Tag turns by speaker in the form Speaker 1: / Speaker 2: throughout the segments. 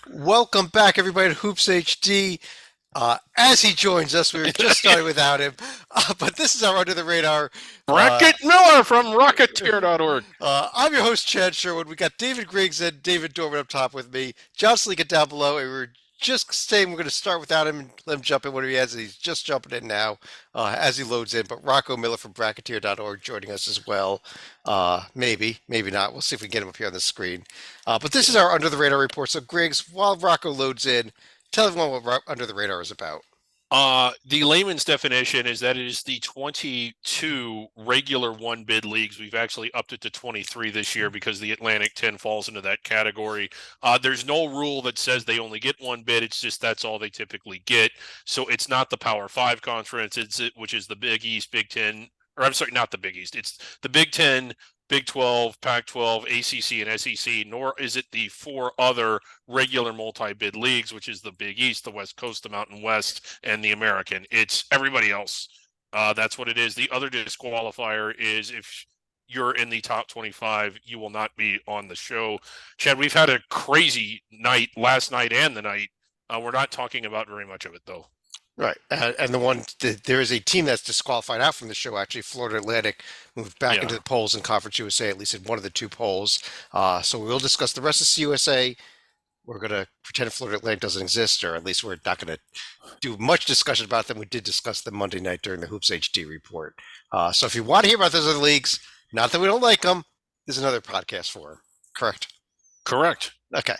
Speaker 1: Welcome back, everybody, to Hoops HD. As he joins us, we were just starting without him, but this is our under the radar. Uh,
Speaker 2: Brackett Miller from Rocketeer.org.
Speaker 1: I'm your host, Chad Sherwood. We got David Griggs and David Dorman up top with me. John Sleeka down below, and we're just saying we're going to start without him and let him jump in when he has. He's just jumping in now as he loads in. But Rocco Miller from Bracketeer.org joining us as well. Maybe, maybe not. We'll see if we can get him up here on the screen. But this is
Speaker 2: Yeah.
Speaker 1: our under the radar report. So, Griggs, while Rocco loads in, tell everyone what under the radar is about.
Speaker 2: The layman's definition is that it is the 22 regular one bid leagues. We've actually upped it to 23 this year because the Atlantic 10 falls into that category. There's no rule that says they only get one bid. It's just that's all they typically get. So it's not the Power Five conference, which is the Big East, Big Ten, or I'm sorry, not the Big East. It's the Big Ten, Big 12, Pac 12, ACC, and SEC, nor is it the four other regular multi-bid leagues, which is the Big East, the West Coast, the Mountain West, and the American. It's everybody else. That's what it is. The other disqualifier is if you're in the top 25, you will not be on the show. Chad, we've had a crazy night last night and the night. We're not talking about very much of it, though.
Speaker 1: Right. And there is a team that's disqualified out from the show, actually. Florida Atlantic moved back into
Speaker 2: Yeah.
Speaker 1: the polls in Conference USA, at least in one of the two polls. So we'll discuss the rest of CUSA. We're going to pretend Florida Atlantic doesn't exist, or at least we're not going to do much discussion about them. We did discuss them Monday night during the Hoops HD report. So if you want to hear about those other leagues, not that we don't like them, there's another podcast for them. Correct?
Speaker 2: Correct.
Speaker 1: Okay.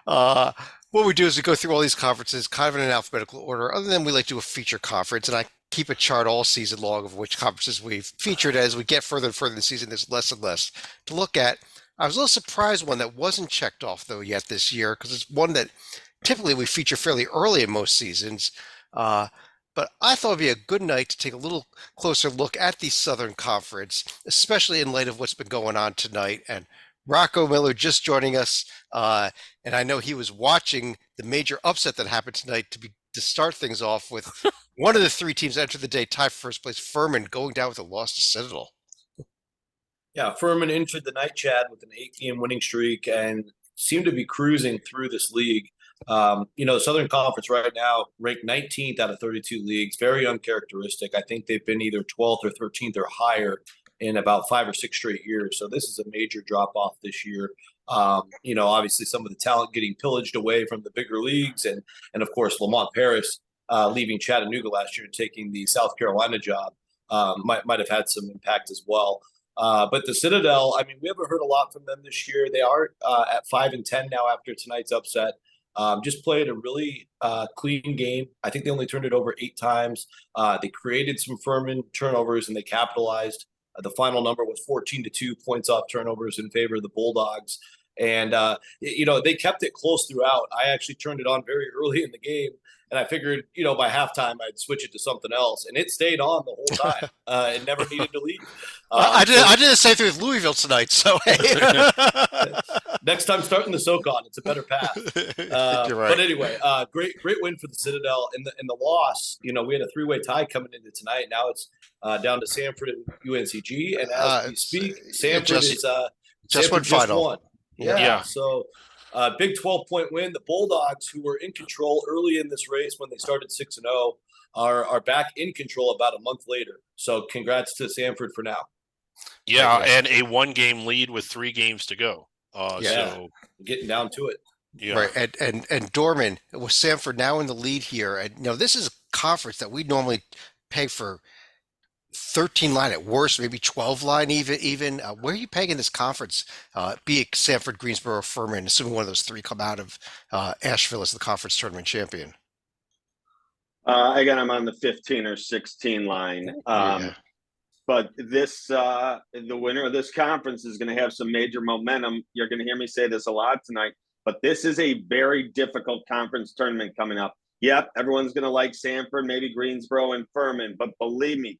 Speaker 1: Uh, what we do is we go through all these conferences kind of in an alphabetical order. Other than we like to do a feature conference, and I keep a chart all season long of which conferences we've featured. As we get further and further in the season, there's less and less to look at. I was a little surprised one that wasn't checked off though yet this year because it's one that typically we feature fairly early in most seasons. Uh, but I thought it'd be a good night to take a little closer look at the Southern Conference, especially in light of what's been going on tonight. And Rocco Miller just joining us. And I know he was watching the major upset that happened tonight to start things off with one of the three teams that entered the day tied for first place, Furman, going down with a loss to Citadel.
Speaker 3: Yeah, Furman entered the night, Chad, with an 8-game winning streak and seemed to be cruising through this league. The Southern Conference right now ranked 19th out of 32 leagues, very uncharacteristic. I think they've been either 12th or 13th or higher in about 5 or 6 straight years. So this is a major drop off this year. Obviously some of the talent getting pillaged away from the bigger leagues, and of course Lamont Paris leaving Chattanooga last year and taking the South Carolina job might have had some impact as well. But the Citadel, I mean, we haven't heard a lot from them this year. They are at 5-10 now after tonight's upset. Just played a really clean game. I think they only turned it over 8 times. They created some Furman turnovers and they capitalized. The final number was 14-2 points off turnovers in favor of the Bulldogs. And, they kept it close throughout. I actually turned it on very early in the game. And I figured, by halftime, I'd switch it to something else. And it stayed on the whole time. It never needed to leave.
Speaker 1: I did the same thing with Louisville tonight. So hey.
Speaker 3: Next time, starting the SoCon, it's a better path.
Speaker 1: You're right.
Speaker 3: But anyway, great win for the Citadel. In the loss, we had a 3-way tie coming into tonight. Now it's down to Samford and UNCG. And as we speak, Samford
Speaker 1: just
Speaker 3: Samford
Speaker 1: final.
Speaker 3: won. Yeah. So big 12-point win. The Bulldogs, who were in control early in this race when they started 6-0, are back in control about a month later. So congrats to Samford for now.
Speaker 2: Yeah, and a 1-game lead with 3 games to go. So
Speaker 3: getting down to it.
Speaker 1: Yeah. Right. And Dorman, with Samford now in the lead here, and this is a conference that we normally pay for 13 line at worst, maybe 12 line even. Where are you paying in this conference? Be it Samford, Greensboro, Furman, assuming one of those three come out of Asheville as the conference tournament champion.
Speaker 4: Again, I'm on the 15 or 16 line. But the winner of this conference is going to have some major momentum. You're going to hear me say this a lot tonight, but this is a very difficult conference tournament coming up. Yep, everyone's going to like Samford, maybe Greensboro and Furman, but believe me,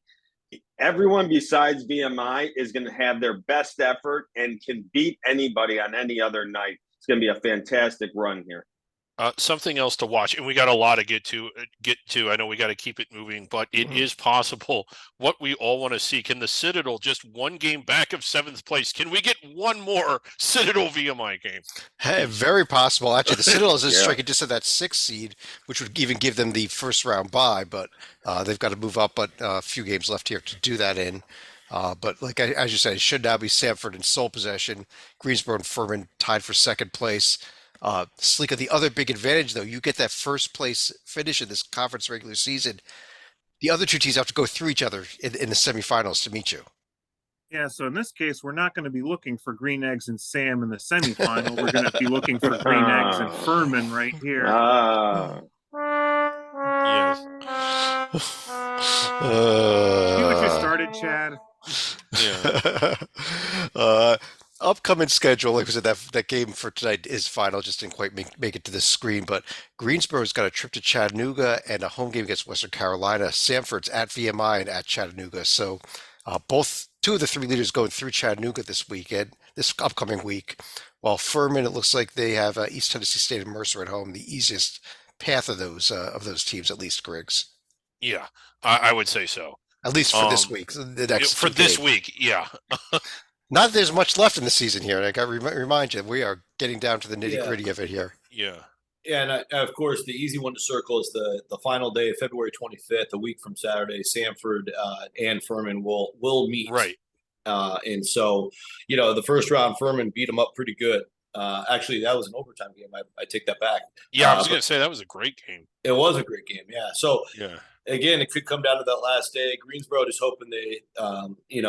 Speaker 4: everyone besides VMI is going to have their best effort and can beat anybody on any other night. It's going to be a fantastic run here.
Speaker 2: Something else to watch, and we got a lot to get to. I know we got to keep it moving, but it is possible. What we all want to see: can the Citadel, just one game back of 7th place, can we get one more Citadel VMI game?
Speaker 1: Hey, very possible. Actually, the Citadel is
Speaker 4: Yeah.
Speaker 1: striking just at that 6th seed, which would even give them the first round bye. But they've got to move up, but a few games left here to do that in. But like as you said, it should now be Sanford in sole possession. Greensboro and Furman tied for 2nd place. Sleeka, the other big advantage, though, you get that first place finish in this conference regular season. The other two teams have to go through each other in the semifinals to meet you.
Speaker 5: Yeah, so in this case, we're not going to be looking for Green Eggs and Sam in the semifinal. We're going to be looking for Green Eggs and Furman right here.
Speaker 2: Yes.
Speaker 5: See what you started, Chad?
Speaker 2: Yeah.
Speaker 1: Upcoming schedule, like I said, that game for tonight is final. Just didn't quite make it to the screen. But Greensboro's got a trip to Chattanooga and a home game against Western Carolina. Sanford's at VMI and at Chattanooga. So two of the 3 leaders going through Chattanooga this upcoming week. While Furman, it looks like they have East Tennessee State and Mercer at home, the easiest path of those teams, at least, Griggs.
Speaker 2: Yeah, I would say so.
Speaker 1: At least for this week. The next
Speaker 2: for
Speaker 1: 2
Speaker 2: this
Speaker 1: games.
Speaker 2: week, yeah.
Speaker 1: Not that there's much left in the season here, and I got to remind you, we are getting down to the nitty-gritty of it here.
Speaker 2: Yeah.
Speaker 3: Yeah, and of course, the easy one to circle is the final day, February 25th, a week from Saturday. Sanford and Furman will meet.
Speaker 2: Right.
Speaker 3: And so, the first round, Furman beat them up pretty good. Actually, that was an overtime game. I take that back.
Speaker 2: Yeah, I was going to say that was a great game.
Speaker 3: It was a great game. Yeah. So,
Speaker 2: Yeah.
Speaker 3: again, it could come down to that last day. Greensboro just hoping they,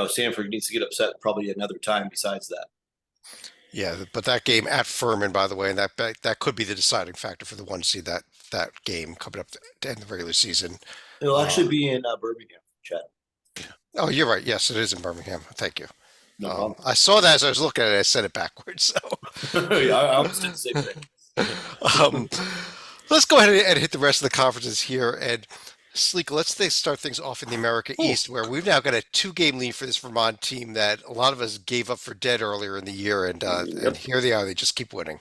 Speaker 3: Sanford needs to get upset probably another time besides that.
Speaker 1: Yeah, but that game at Furman, by the way, and that could be the deciding factor for the 1 seed, that game coming up to end the regular season.
Speaker 3: It'll actually be in Birmingham, Chad.
Speaker 1: Oh, you're right. Yes, it is in Birmingham. Thank you.
Speaker 3: No problem.
Speaker 1: I saw that as I was looking at it. I said it backwards. So
Speaker 3: Yeah, I almost did the same thing.
Speaker 1: let's go ahead and hit the rest of the conferences here. And Sleek, let's start things off in the America East, where we've now got a 2-game lead for this Vermont team that a lot of us gave up for dead earlier in the year, and here they are. They just keep winning.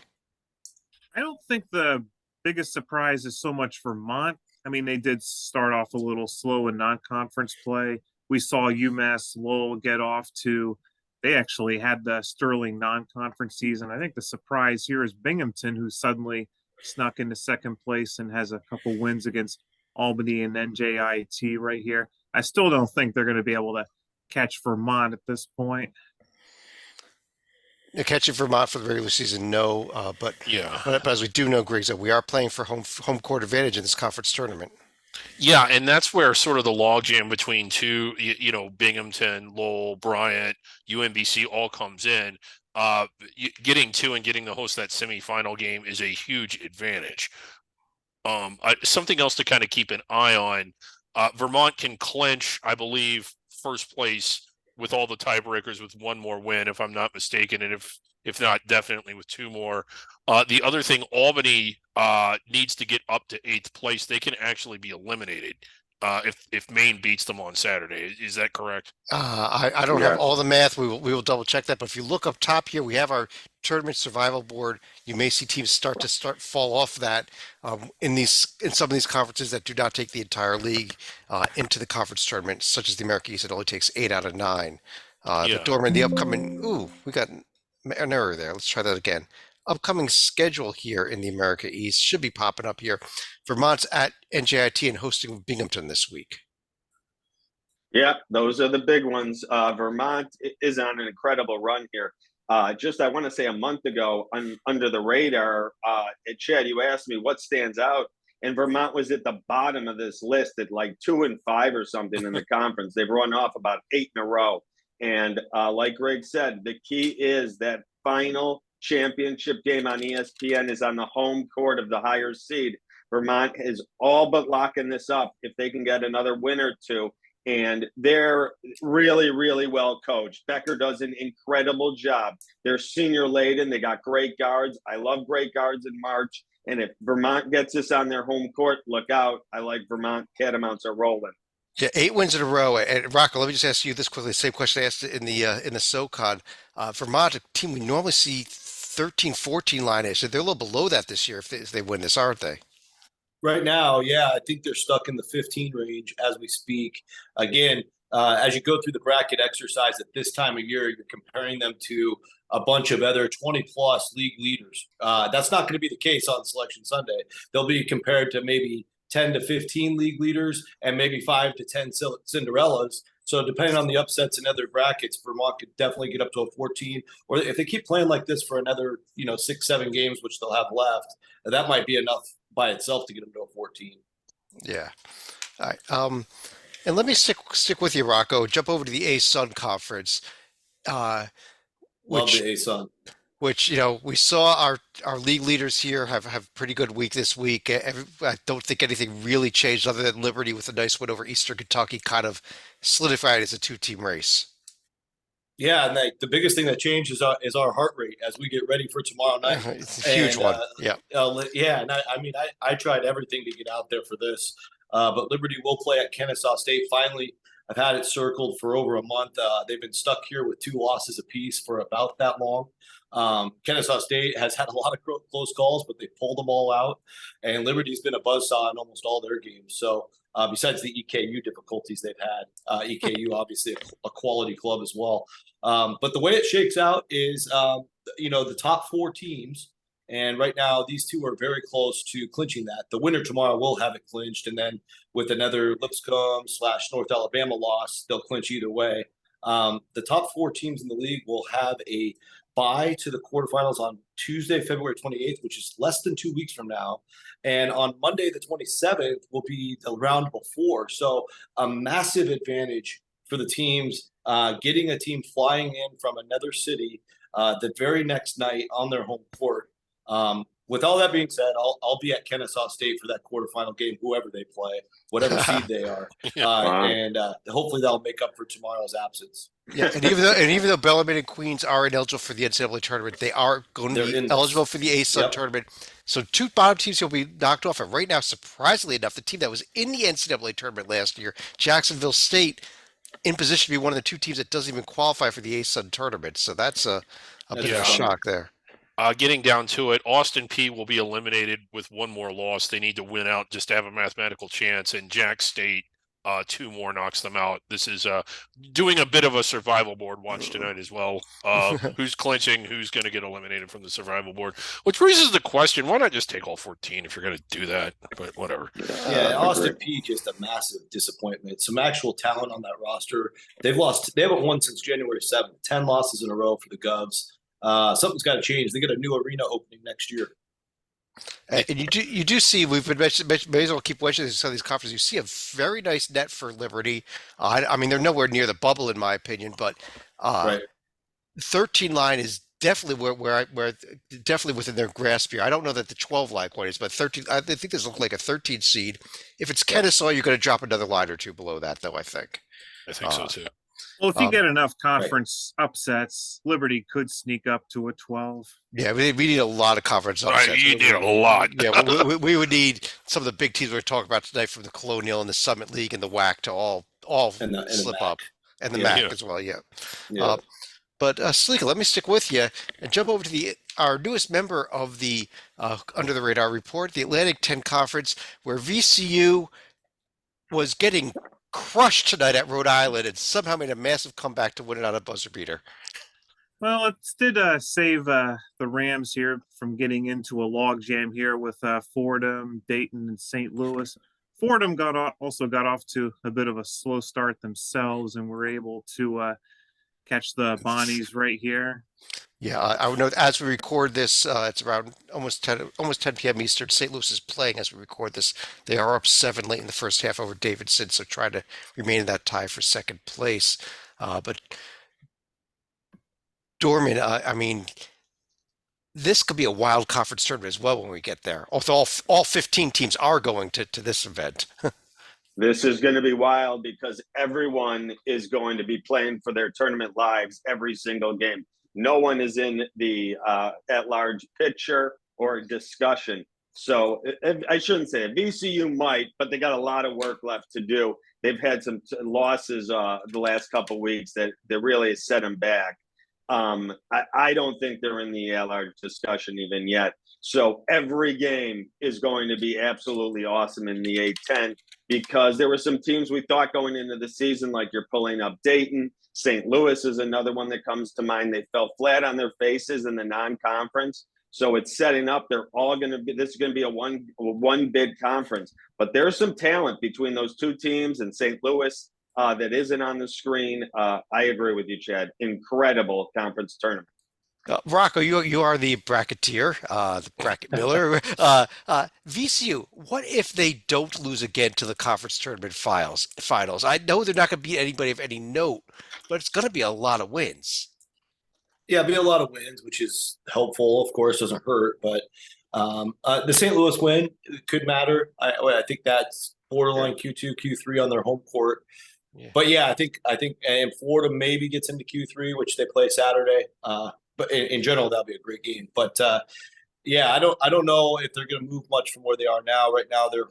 Speaker 5: I don't think the biggest surprise is so much Vermont. I mean, they did start off a little slow in non-conference play. We saw UMass Lowell get off to, they actually had the sterling non-conference season. I think the surprise here is Binghamton, who suddenly snuck into 2nd place and has a couple wins against Albany and NJIT right here. I still don't think they're going to be able to catch Vermont at this point.
Speaker 1: Catching Vermont for the regular season, no. But as we do know, Griggs, that we are playing for home court advantage in this conference tournament.
Speaker 2: Yeah, and that's where sort of the logjam between two, Binghamton, Lowell, Bryant, UMBC all comes in. Getting to and getting to host that semifinal game is a huge advantage. Something else to kind of keep an eye on. Vermont can clinch, I believe, first place with all the tiebreakers with 1 more win, if I'm not mistaken, and if not, definitely with 2 more. The other thing, Albany needs to get up to 8th place. They can actually be eliminated if Maine beats them on Saturday. Is that correct?
Speaker 1: I don't have all the math. We will double check that. But if you look up top here, we have our tournament survival board. You may see teams start fall off that in some of these conferences that do not take the entire league into the conference tournament, such as the America East. It only takes 8 out of 9. The Dorman, the upcoming. We got an error there. Let's try that again. Upcoming schedule here in the America East should be popping up here. Vermont's at NJIT and hosting Binghamton this week.
Speaker 4: Yeah, those are the big ones. Vermont is on an incredible run here. I want to say a month ago, under the radar, Chad, you asked me what stands out, and Vermont was at the bottom of this list at like 2 and 5 or something in the conference. They've run off about 8 in a row. And like Greg said, the key is that final championship game on ESPN is on the home court of the higher seed. Vermont is all but locking this up if they can get another win or 2. And they're really, really well coached. Becker does an incredible job. They're senior laden. They got great guards. I love great guards in March. And if Vermont gets this on their home court, look out. I like Vermont. Catamounts are rolling.
Speaker 1: Yeah, 8 wins in a row. And Rocco, let me just ask you this quickly. Same question I asked in the SoCon. Vermont, a team we normally see 13-14 line is. So they're a little below that this year if they win this, aren't they?
Speaker 3: Right now, yeah, I think they're stuck in the 15 range as we speak. Again, as you go through the bracket exercise at this time of year, you're comparing them to a bunch of other 20-plus league leaders. That's not going to be the case on Selection Sunday. They'll be compared to maybe 10 to 15 league leaders and maybe 5 to 10 Cinderellas. So depending on the upsets in other brackets, Vermont could definitely get up to a 14. Or if they keep playing like this for another, 6-7 games, which they'll have left, that might be enough by itself to get them to a 14.
Speaker 1: Yeah. All right. And let me stick with you, Rocco. Jump over to the A-Sun Conference.
Speaker 3: Love
Speaker 1: Which,
Speaker 3: the A-Sun.
Speaker 1: which we saw our league leaders here have pretty good week this week. I don't think anything really changed other than Liberty with a nice win over Eastern Kentucky kind of solidified as a two-team race.
Speaker 3: Yeah, and the biggest thing that changed is our heart rate as we get ready for tomorrow night.
Speaker 1: It's a huge one. Yeah.
Speaker 3: Yeah, and I tried everything to get out there for this, but Liberty will play at Kennesaw State. Finally, I've had it circled for over a month. They've been stuck here with 2 losses apiece for about that long. Kennesaw State has had a lot of close calls, but they pulled them all out, and Liberty's been a buzzsaw in almost all their games. So besides the EKU difficulties they've had, EKU obviously a quality club as well. But the way it shakes out is, the top 4 teams, and right now these 2 are very close to clinching that. The winner tomorrow will have it clinched, and then with another Lipscomb/North Alabama loss, they'll clinch either way. The top 4 teams in the league will have a bye to the quarterfinals on Tuesday, February 28th, which is less than 2 weeks from now. And on Monday, the 27th, will be the round before. So a massive advantage for the teams, getting a team flying in from another city the very next night on their home court. With all that being said, I'll be at Kennesaw State for that quarterfinal game, whoever they play, whatever seed they are, and hopefully that'll make up for tomorrow's absence.
Speaker 1: Yeah, and even though Bellarmine and Queens are ineligible for the NCAA tournament, they are going to be eligible for the A-Sun tournament. So 2 bottom teams will be knocked off. And right now, surprisingly enough, the team that was in the NCAA tournament last year, Jacksonville State, in position to be one of the 2 teams that doesn't even qualify for the A-Sun tournament. So that's a bit of a shock there.
Speaker 2: Getting down to it, Austin P will be eliminated with 1 more loss. They need to win out just to have a mathematical chance, and Jack State 2 more knocks them out. This is doing a bit of a survival board watch tonight as well. Who's clinching, who's going to get eliminated from the survival board, which raises the question, why not just take all 14 if you're going to do that? But whatever.
Speaker 3: Yeah, Austin P just a massive disappointment. Some actual talent on that roster. They haven't won since January 7th. 10 losses in a row for the Govs. Something's got to change. They get a new arena opening next year.
Speaker 1: And you do see, we've been may as well keep watching some of these conferences. You see a very nice net for Liberty. I mean, they're nowhere near the bubble in my opinion, but
Speaker 3: Right.
Speaker 1: 13 line is definitely where definitely within their grasp here. I don't know that the 12 line quite is, but 13. I think this looks like a 13 seed. If it's Kennesaw, you're going to drop another line or 2 below that, though. I think
Speaker 2: so too.
Speaker 5: Well, if you get enough conference upsets, Liberty could sneak up to a 12.
Speaker 1: Yeah, we need a lot of conference upsets.
Speaker 2: You need a lot.
Speaker 1: Yeah, we would need some of the big teams we're talking about tonight, from the Colonial and the Summit League and the WAC to all
Speaker 3: And the
Speaker 1: slip
Speaker 3: MAC.
Speaker 1: up, and the
Speaker 2: Yeah.
Speaker 1: MAC as well. Yeah.
Speaker 3: Yeah.
Speaker 1: But Salika, let me stick with you and jump over to our newest member of the Under the Radar Report, the Atlantic 10 Conference, where VCU was getting crushed tonight at Rhode Island and somehow made a massive comeback to win it on a buzzer beater.
Speaker 5: Well, it did save the Rams here from getting into a logjam here with Fordham, Dayton, and St. Louis. Fordham also got off to a bit of a slow start themselves and were able to catch the Bonnies right here.
Speaker 1: Yeah, I would note as we record this, it's around almost 10 p.m. Eastern. St. Louis is playing as we record this. They are up 7 late in the first half over Davidson, so trying to remain in that tie for second place. But Dorman, I mean, this could be a wild conference tournament as well when we get there. Although all 15 teams are going to this event.
Speaker 4: This is going to be wild because everyone is going to be playing for their tournament lives every single game. No one is in the at-large picture or discussion. So I shouldn't say it. VCU might, but they got a lot of work left to do. They've had some losses the last couple of weeks that really set them back. I don't think they're in the large discussion even yet. So every game is going to be absolutely awesome in the A10 because there were some teams we thought going into the season, like you're pulling up Dayton. St. Louis is another one that comes to mind. They fell flat on their faces in the non-conference. So it's setting up. They're all going to be. This is going to be a one bid conference. But there's some talent between those two teams and St. Louis that isn't on the screen. I agree with you, Chad. Incredible conference tournament.
Speaker 1: Rocco, you are the bracketeer, the bracket miller. VCU, what if they don't lose again to the conference tournament finals? I know they're not going to beat anybody of any note, but it's going to be a lot of wins.
Speaker 3: Yeah, be a lot of wins, which is helpful. Of course, doesn't hurt. But the St. Louis win could matter. I think that's borderline Q2, Q3 on their home court.
Speaker 1: Yeah.
Speaker 3: But yeah, I think, and Florida maybe gets into Q3, which they play Saturday. But in general, that'll be a great game. But yeah, I don't know if they're going to move much from where they are now. Right now, they're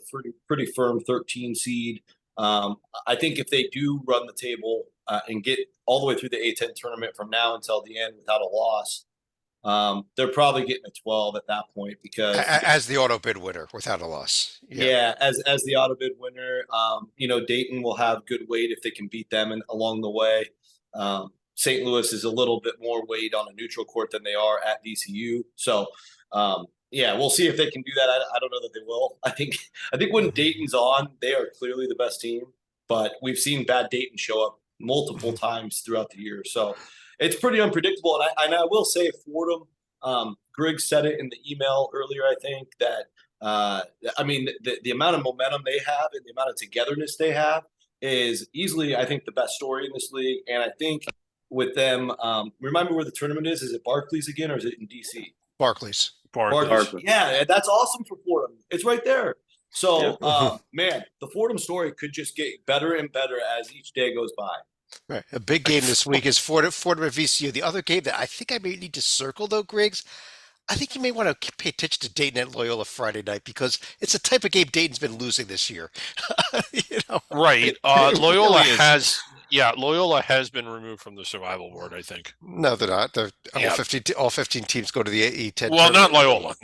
Speaker 3: pretty firm 13 seed. I think if they do run the table and get all the way through the A10 tournament from now until the end without a loss, they're probably getting a 12 at that point because
Speaker 1: as the auto bid winner without a loss.
Speaker 3: Yeah, as the auto bid winner, Dayton will have good weight if they can beat them along the way. St. Louis is a little bit more weight on a neutral court than they are at VCU. So, we'll see if they can do that. I don't know that they will. I think when Dayton's on, they are clearly the best team. But we've seen bad Dayton show up multiple times throughout the year. So it's pretty unpredictable. And I will say Fordham, Griggs said it in the email earlier, I think, that the amount of momentum they have and the amount of togetherness they have is easily, I think, the best story in this league. And I think with them, remind me where the tournament is. Is it Barclays again, or is it in DC?
Speaker 1: Barclays.
Speaker 3: Barclays. Yeah, that's awesome for Fordham. It's right there. So, man, the Fordham story could just get better and better as each day goes by.
Speaker 1: Right. A big game this week is Fordham at VCU. The other game that I think I may need to circle, though, Griggs, I think you may want to pay attention to Dayton at Loyola Friday night because it's a type of game Dayton's been losing this year.
Speaker 2: Right. Loyola Loyola has been removed from the survival board, I think.
Speaker 1: No, they're not. All 15 teams go to the E10.
Speaker 2: Well, not Loyola.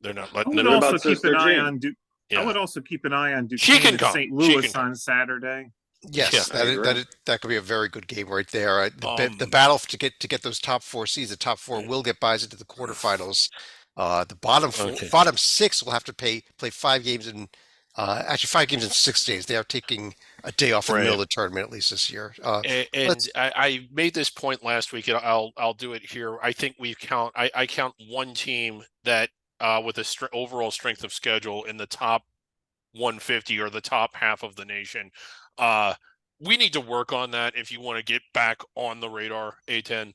Speaker 2: They're not.
Speaker 5: I would also keep an eye on Duke. Yeah. I would also keep an eye on Duquesne and St. Louis on Saturday.
Speaker 1: Yes, that could be a very good game right there. The battle to get those top four seeds. The top four will get buys into the quarterfinals. The bottom six will have to play 5 games in 5 games in 6 days. They are taking a day off in the middle of the tournament at least this year.
Speaker 2: I made this point last week, and I'll do it here. I think I count one team that with a overall strength of schedule in the top 150 or the top half of the nation. We need to work on that if you want to get back on the radar, A10.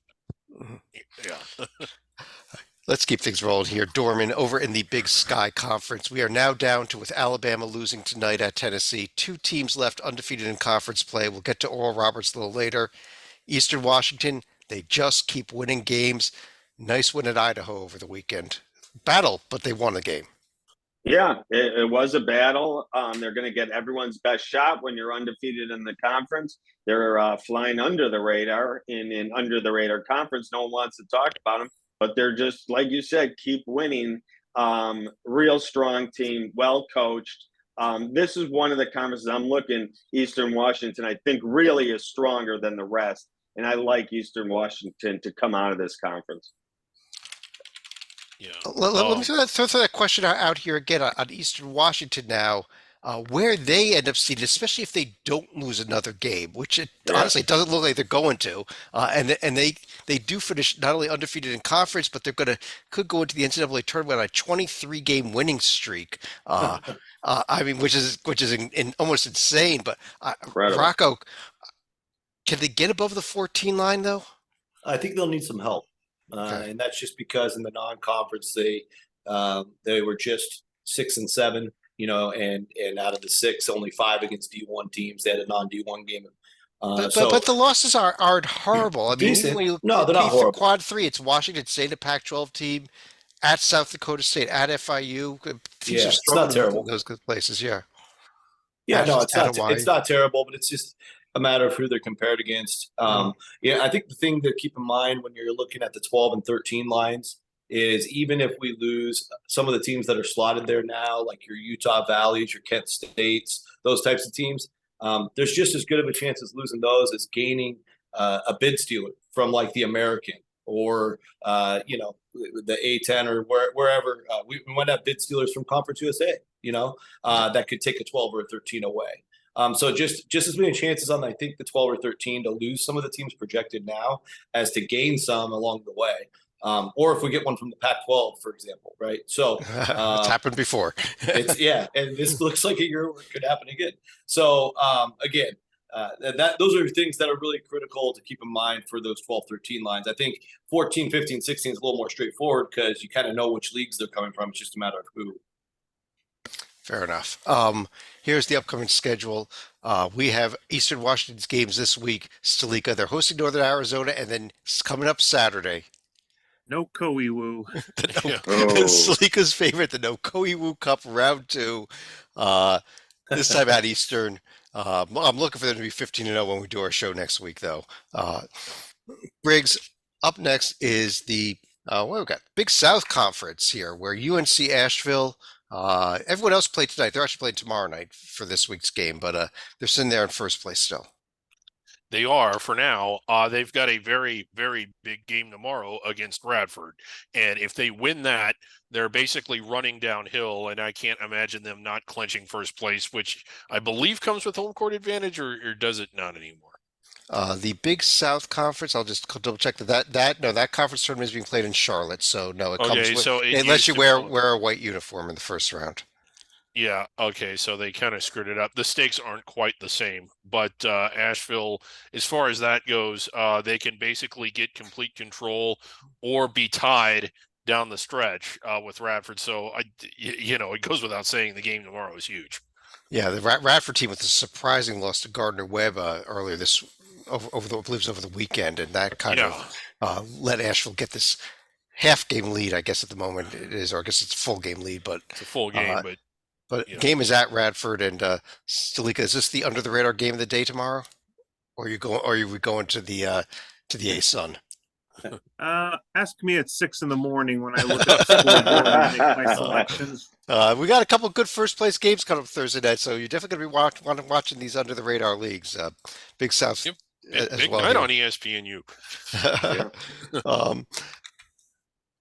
Speaker 2: Yeah.
Speaker 1: Let's keep things rolling here. Dorman, over in the Big Sky Conference, we are now down to, with Alabama losing tonight at Tennessee, 2 teams left undefeated in conference play. We'll get to Oral Roberts a little later. Eastern Washington, they just keep winning games. Nice win at Idaho over the weekend. Battle, but they won the game.
Speaker 4: Yeah, it was a battle. They're going to get everyone's best shot when you're undefeated in the conference. They're flying under the radar in under the radar conference. No one wants to talk about them, but they're just, like you said, keep winning. Real strong team, well coached. This is one of the conferences I'm looking. Eastern Washington, I think, really is stronger than the rest, and I like Eastern Washington to come out of this conference.
Speaker 1: Yeah. Let me throw that question out here again on Eastern Washington now, where they end up seated, especially if they don't lose another game, which honestly doesn't look like they're going to. And they do finish not only undefeated in conference, but they're could go into the NCAA tournament on a 23-game winning streak. Which is almost insane. But Rocco, can they get above the 14 line though?
Speaker 3: I think they'll need some help. And that's just because in the non-conference they were just 6 and 7, and out of the 6, only 5 against D1 teams. They had a non-D1 game.
Speaker 1: But the losses aren't horrible. I mean, they're not horrible. Quad 3, it's Washington State, a Pac-12 team, at South Dakota State, at FIU.
Speaker 3: It's not terrible.
Speaker 1: Those good places, yeah.
Speaker 3: Yeah, no, it's not terrible, but it's just a matter of who they're compared against. Yeah, I think the thing to keep in mind when you're looking at the 12 and 13 lines is even if we lose some of the teams that are slotted there now, like your Utah Valleys, your Kent States, those types of teams, there's just as good of a chance as losing those as gaining a bid stealer from like the American or the A10 or wherever. We might have bid stealers from Conference USA, that could take a 12 or a 13 away. So just as many chances on, I think, the 12 or 13 to lose some of the teams projected now as to gain some along the way. Or if we get one from the Pac-12, for example, right? So
Speaker 1: It's happened before.
Speaker 3: and this looks like a year where it could happen again. So again, those are things that are really critical to keep in mind for those 12, 13 lines. I think 14, 15, 16 is a little more straightforward because you kind of know which leagues they're coming from. It's just a matter of who.
Speaker 1: Fair enough. Here's the upcoming schedule. We have Eastern Washington's games this week. Stalica, they're hosting Northern Arizona, and then coming up Saturday.
Speaker 5: No Koiwu.
Speaker 1: Stalica's favorite, the No Koiwu Cup Round 2. This time at Eastern. I'm looking for them to be 15-0 when we do our show next week, though. Briggs, up next is the what we got? Big South Conference here, where UNC Asheville. Everyone else played tonight. They're actually playing tomorrow night for this week's game, but they're sitting there in first place still.
Speaker 2: They are for now. They've got a very, very big game tomorrow against Radford. And if they win that, they're basically running downhill. And I can't imagine them not clinching first place, which I believe comes with home court advantage, or does it not anymore?
Speaker 1: The Big South Conference, I'll just double check that conference tournament is being played in Charlotte. So no, it comes with,
Speaker 2: so
Speaker 1: unless you wear a white uniform in the first round.
Speaker 2: Yeah, okay, so they kind of screwed it up. The stakes aren't quite the same, but Asheville, as far as that goes, they can basically get complete control or be tied down the stretch with Radford. So, it goes without saying the game tomorrow is huge.
Speaker 1: Yeah, the Radford team with a surprising loss to Gardner Webb earlier over the weekend, and that kind of let Asheville get this half game lead. I guess at the moment it is, or I guess it's a full game lead, but
Speaker 2: it's a full game.
Speaker 1: But game is at Radford, and Stalica, is this the under the radar game of the day tomorrow, or are you going to the A-Sun?
Speaker 5: Ask me at 6 a.m. when I look at the scoreboard and make my selections.
Speaker 1: We got a couple good first place games coming up Thursday night, so you're definitely going to be watching these under the radar leagues. Big South as
Speaker 2: big
Speaker 1: well.
Speaker 2: Night on ESPNU.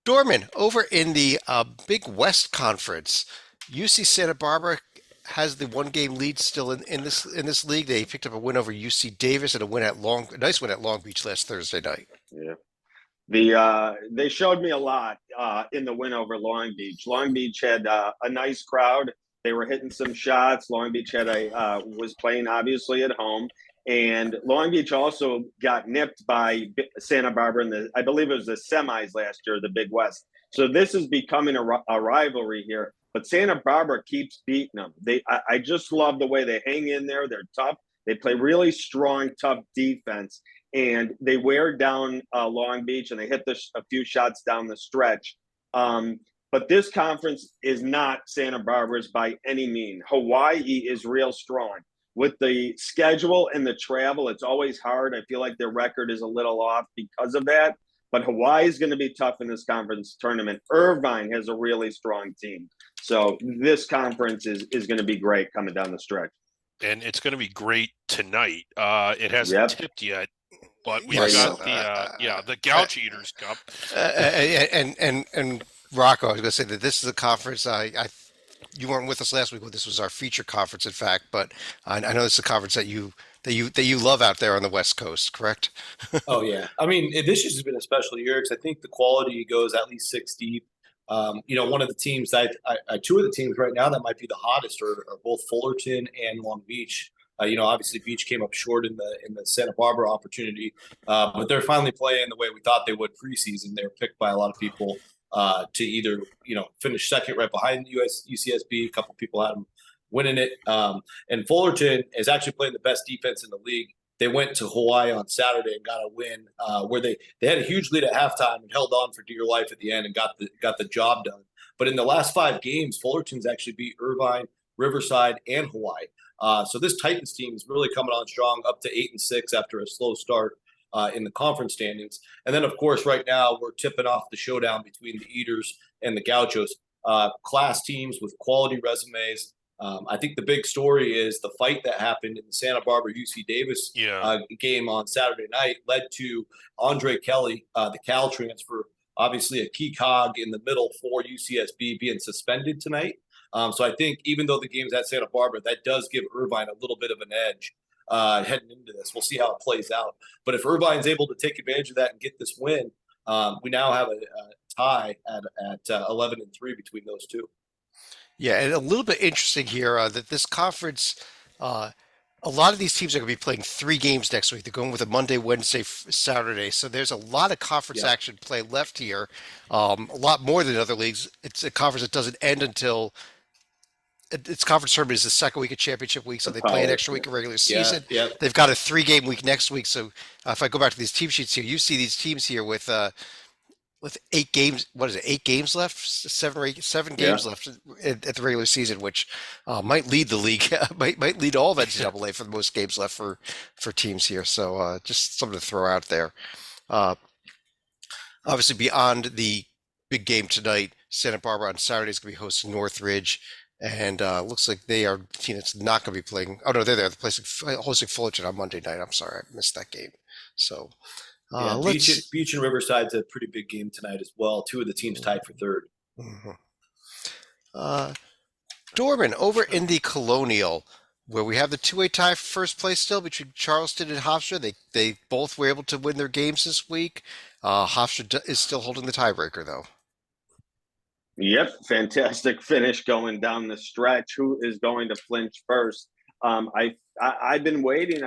Speaker 1: Dorman, over in the Big West Conference, UC Santa Barbara has the one-game lead still in this league. They picked up a win over UC Davis and a nice win at Long Beach last Thursday night.
Speaker 4: Yeah, they showed me a lot in the win over Long Beach. Long Beach had a nice crowd. They were hitting some shots. Long Beach was playing obviously at home, and Long Beach also got nipped by Santa Barbara in I believe it was the semis last year, the Big West. So this is becoming a rivalry here. But Santa Barbara keeps beating them. I just love the way they hang in there. They're tough. They play really strong, tough defense, and they wear down Long Beach, and they hit a few shots down the stretch. But this conference is not Santa Barbara's by any means. Hawaii is real strong. With the schedule and the travel, it's always hard. I feel like their record is a little off because of that. But Hawaii is going to be tough in this conference tournament. Irvine has a really strong team. So this conference is going to be great coming down the stretch.
Speaker 2: And it's going to be great tonight. It hasn't tipped yet, but we've got the Gouch Eaters Cup.
Speaker 1: And Rocco, I was going to say that this is a conference you weren't with us last week when this was our feature conference, in fact, but I know this is a conference that you love out there on the West Coast, correct?
Speaker 3: Oh yeah, I mean this has been a special year because I think the quality goes at least 6 deep. One of the teams two of the teams right now that might be the hottest are both Fullerton and Long Beach. Obviously Beach came up short in the Santa Barbara opportunity, but they're finally playing the way we thought they would preseason. They were picked by a lot of people to either finish second right behind UCSB. A couple people had them winning it, and Fullerton is actually playing the best defense in the league. They went to Hawaii on Saturday and got a win where they had a huge lead at halftime and held on for dear life at the end and got the job done. But in the last 5 games, Fullerton's actually beat Irvine, Riverside, and Hawaii. So this Titans team is really coming on strong, up to 8-6 after a slow start in the conference standings. And then, of course, right now we're tipping off the showdown between the Eaters and the Gauchos, class teams with quality resumes. I think the big story is the fight that happened in the Santa Barbara UC Davis game on Saturday night led to Andre Kelly, the Cal transfer, obviously a key cog in the middle for UCSB, being suspended tonight. So I think even though the game's at Santa Barbara, that does give Irvine a little bit of an edge heading into this. We'll see how it plays out. But if Irvine's able to take advantage of that and get this win, we now have a tie at 11-3 between those two.
Speaker 1: Yeah, and a little bit interesting here that this conference, a lot of these teams are going to be playing 3 games next week. They're going with a Monday, Wednesday, Saturday. So there's a lot of conference action play left here, a lot more than other leagues. It's a conference that doesn't end until its conference tournament is the second week of championship week, so they play an extra week of regular season. They've got a 3-game week next week. So if I go back to these team sheets here, you see these teams here with 8 games. What is it? 8 games left? 7 games left at the regular season, which might lead the league. might lead all of NCAA for the most games left for teams here. So just something to throw out there. Obviously, beyond the big game tonight, Santa Barbara on Saturday is going to be hosting Northridge, and looks like they are a team that's not going to be playing. Oh no, they're there. They're hosting Fullerton on Monday night. I'm sorry, I missed that game. So.
Speaker 3: Beach and Riverside's a pretty big game tonight as well. 2 of the teams tied for 3rd.
Speaker 1: Dorman, over in the Colonial, where we have the 2-way tie for first place still between Charleston and Hofstra. They both were able to win their games this week. Hofstra is still holding the tiebreaker, though.
Speaker 4: Yep, fantastic finish going down the stretch. Who is going to flinch first? I've been waiting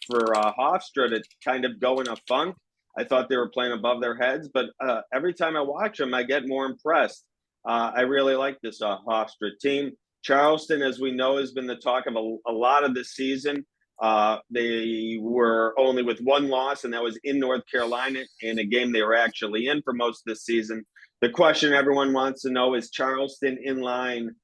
Speaker 4: for Hofstra to kind of go in a funk. I thought they were playing above their heads, but every time I watch them, I get more impressed. I really like this Hofstra team. Charleston, as we know, has been the talk of a lot of this season. They were only with 1 loss, and that was in North Carolina in a game they were actually in for most of the season. The question everyone wants to know is Charleston in line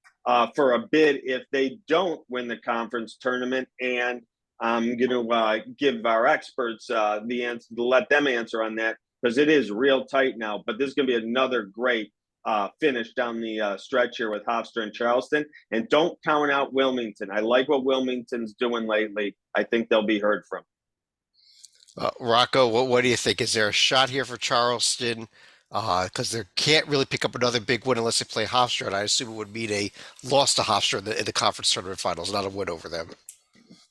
Speaker 4: for a bid if they don't win the conference tournament? And I'm going to give our experts the answer, to let them answer on that, because it is real tight now. But this is going to be another great finish down the stretch here with Hofstra and Charleston. And don't count out Wilmington. I like what Wilmington's doing lately. I think they'll be heard from.
Speaker 1: Rocco, what do you think? Is there a shot here for Charleston? Because they can't really pick up another big win unless they play Hofstra, and I assume it would mean a loss to Hofstra in the conference tournament finals, not a win over them.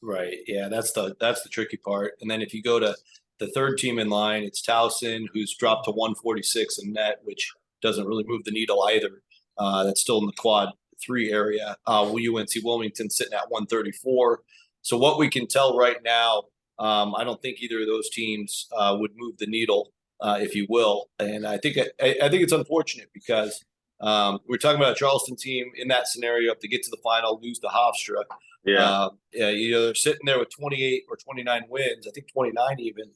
Speaker 3: Right. Yeah, that's the tricky part. And then if you go to the 3rd team in line, it's Towson, who's dropped to 146 in net, which doesn't really move the needle either. That's still in the quad 3 area. UNC Wilmington sitting at 134. So what we can tell right now, I don't think either of those teams would move the needle. If you will. And I think it's unfortunate because we're talking about a Charleston team in that scenario. If they get to the final, lose to Hofstra. They're sitting there with 28 or 29 wins. I think 29 even.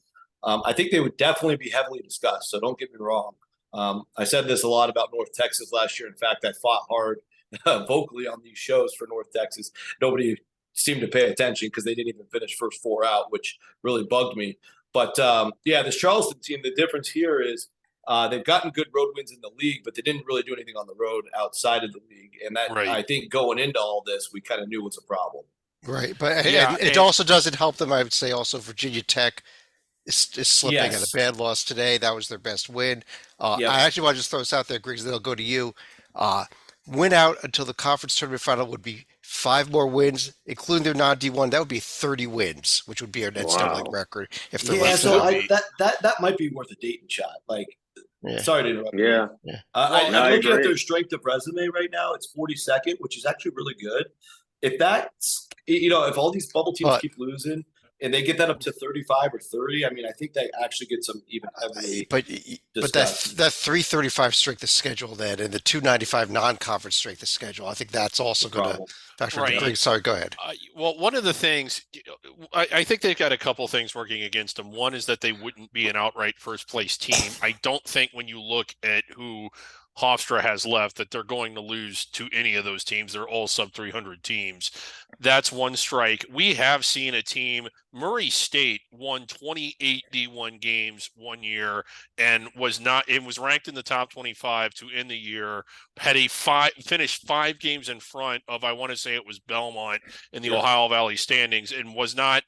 Speaker 3: I think they would definitely be heavily discussed. So don't get me wrong. I said this a lot about North Texas last year. In fact, I fought hard vocally on these shows for North Texas. Nobody seemed to pay attention because they didn't even finish first 4 out, which really bugged me. But this Charleston team, the difference here is they've gotten good road wins in the league, but they didn't really do anything on the road outside of the league. And that, I think, going into all this, we kind of knew was a problem.
Speaker 1: Right. But it also doesn't help them, I would say. Also, Virginia Tech is slipping at a bad loss today. That was their best win. I actually want to just throw this out there, Griggs, then I'll go to you. Win out until the conference tournament final would be 5 more wins, including their non-D1. That would be 30 wins, which would be our NCAA record. If they're
Speaker 3: so that might be worth a Dayton shot. Sorry to interrupt. I'm looking at their strength of resume right now. It's 42nd, which is actually really good. If that's, if all these bubble teams keep losing, and they get that up to 35 or 30, I mean, I think that actually gets them even heavily. But
Speaker 1: that 335 strength of schedule then, and the 295 non-conference strength of schedule, I think that's also going to factor in. Sorry, go ahead.
Speaker 2: Well, one of the things, I think they've got a couple things working against them. One is that they wouldn't be an outright first place team. I don't think when you look at who Hofstra has left that they're going to lose to any of those teams. They're all sub 300 teams. That's one strike. We have seen a team, Murray State won 28 D1 games one year and was ranked in the top 25 to end the year, had finished 5 games in front of, I want to say it was Belmont in the Ohio Valley standings, and was not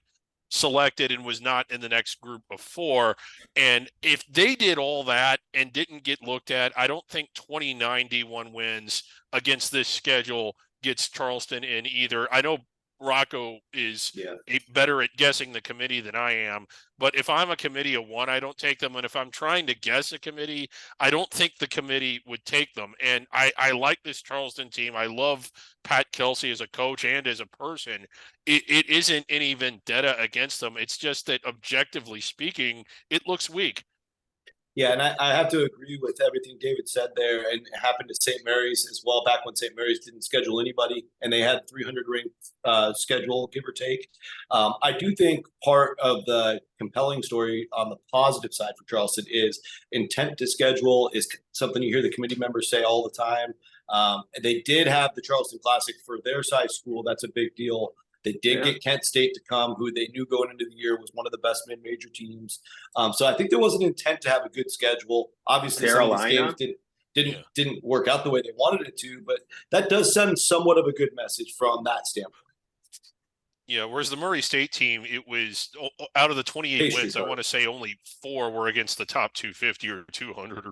Speaker 2: selected and was not in the next group of 4. And if they did all that and didn't get looked at, I don't think 29 D1 wins against this schedule gets Charleston in either. I know Rocco is better at guessing the committee than I am, but if I'm a committee of 1, I don't take them. And if I'm trying to guess a committee, I don't think the committee would take them. And I like this Charleston team. I love Pat Kelsey as a coach and as a person. It isn't any vendetta against them. It's just that objectively speaking, it looks weak.
Speaker 3: Yeah, and I have to agree with everything David said there. And it happened to St. Mary's as well, back when St. Mary's didn't schedule anybody and they had 300 ranked schedule, give or take. I do think part of the compelling story on the positive side for Charleston is intent to schedule is something you hear the committee members say all the time. They did have the Charleston Classic for their size school. That's a big deal. They did get Kent State to come, who they knew going into the year was one of the best mid-major teams. So I think there was an intent to have a good schedule. Obviously,
Speaker 4: Carolina?
Speaker 3: some of these games didn't work out the way they wanted it to, but that does send somewhat of a good message from that standpoint.
Speaker 2: Yeah, whereas the Murray State team, it was out of the 28 wins, I want to say only 4 were against the top 250 or 200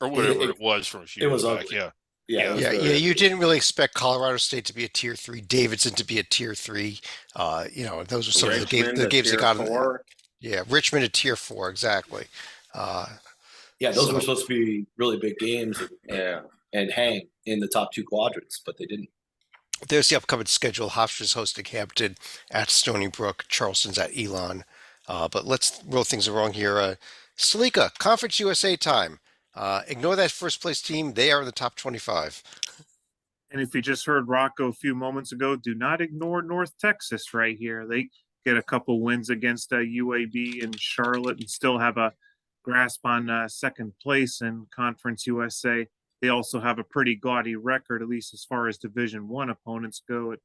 Speaker 2: or whatever it was from a few years back.
Speaker 3: Ugly.
Speaker 2: Yeah.
Speaker 3: Yeah.
Speaker 1: You didn't really expect Colorado State to be a tier 3, Davidson to be a tier 3. Those are some of the games that got in. Yeah, Richmond a tier 4, exactly.
Speaker 3: Those were supposed to be really big games and hang in the top 2 quadrants, but they didn't.
Speaker 1: There's the upcoming schedule. Hofstra's hosting Hampton at Stony Brook. Charleston's at Elon. But let's roll things along here. Salika, Conference USA time. Ignore that first place team. They are in the top 25.
Speaker 5: And if you just heard Rocco a few moments ago, do not ignore North Texas right here. They get a couple wins against UAB and Charlotte and still have a grasp on second place in Conference USA. They also have a pretty gaudy record, at least as far as Division I opponents go, at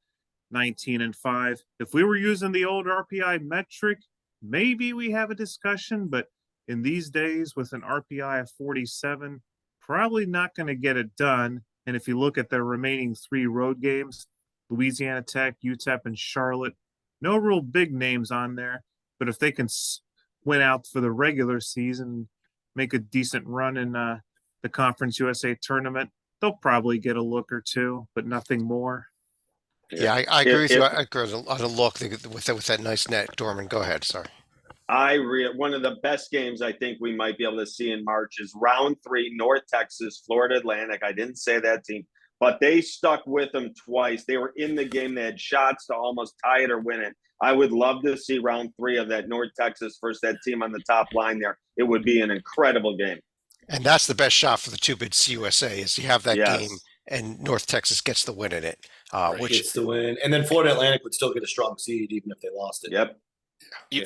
Speaker 5: 19-5. If we were using the old RPI metric, maybe we have a discussion, but in these days with an RPI of 47, probably not going to get it done. And if you look at their remaining 3 road games, Louisiana Tech, UTEP, and Charlotte, no real big names on there. But if they can win out for the regular season, make a decent run in the Conference USA tournament, they'll probably get a look or 2, but nothing more.
Speaker 1: Yeah, I agree with you. I agree on a look with that nice net. Dorman, go ahead. Sorry.
Speaker 4: One of the best games I think we might be able to see in March is round 3, North Texas, Florida Atlantic. I didn't say that team, but they stuck with them twice. They were in the game. They had shots to almost tie it or win it. I would love to see round 3 of that North Texas versus that team on the top line there. It would be an incredible game.
Speaker 1: And that's the best shot for the 2-bid CUSA is you have that game and North Texas gets the win in it. Which
Speaker 3: gets the win. And then Florida Atlantic would still get a strong seed even if they lost it.
Speaker 4: Yep.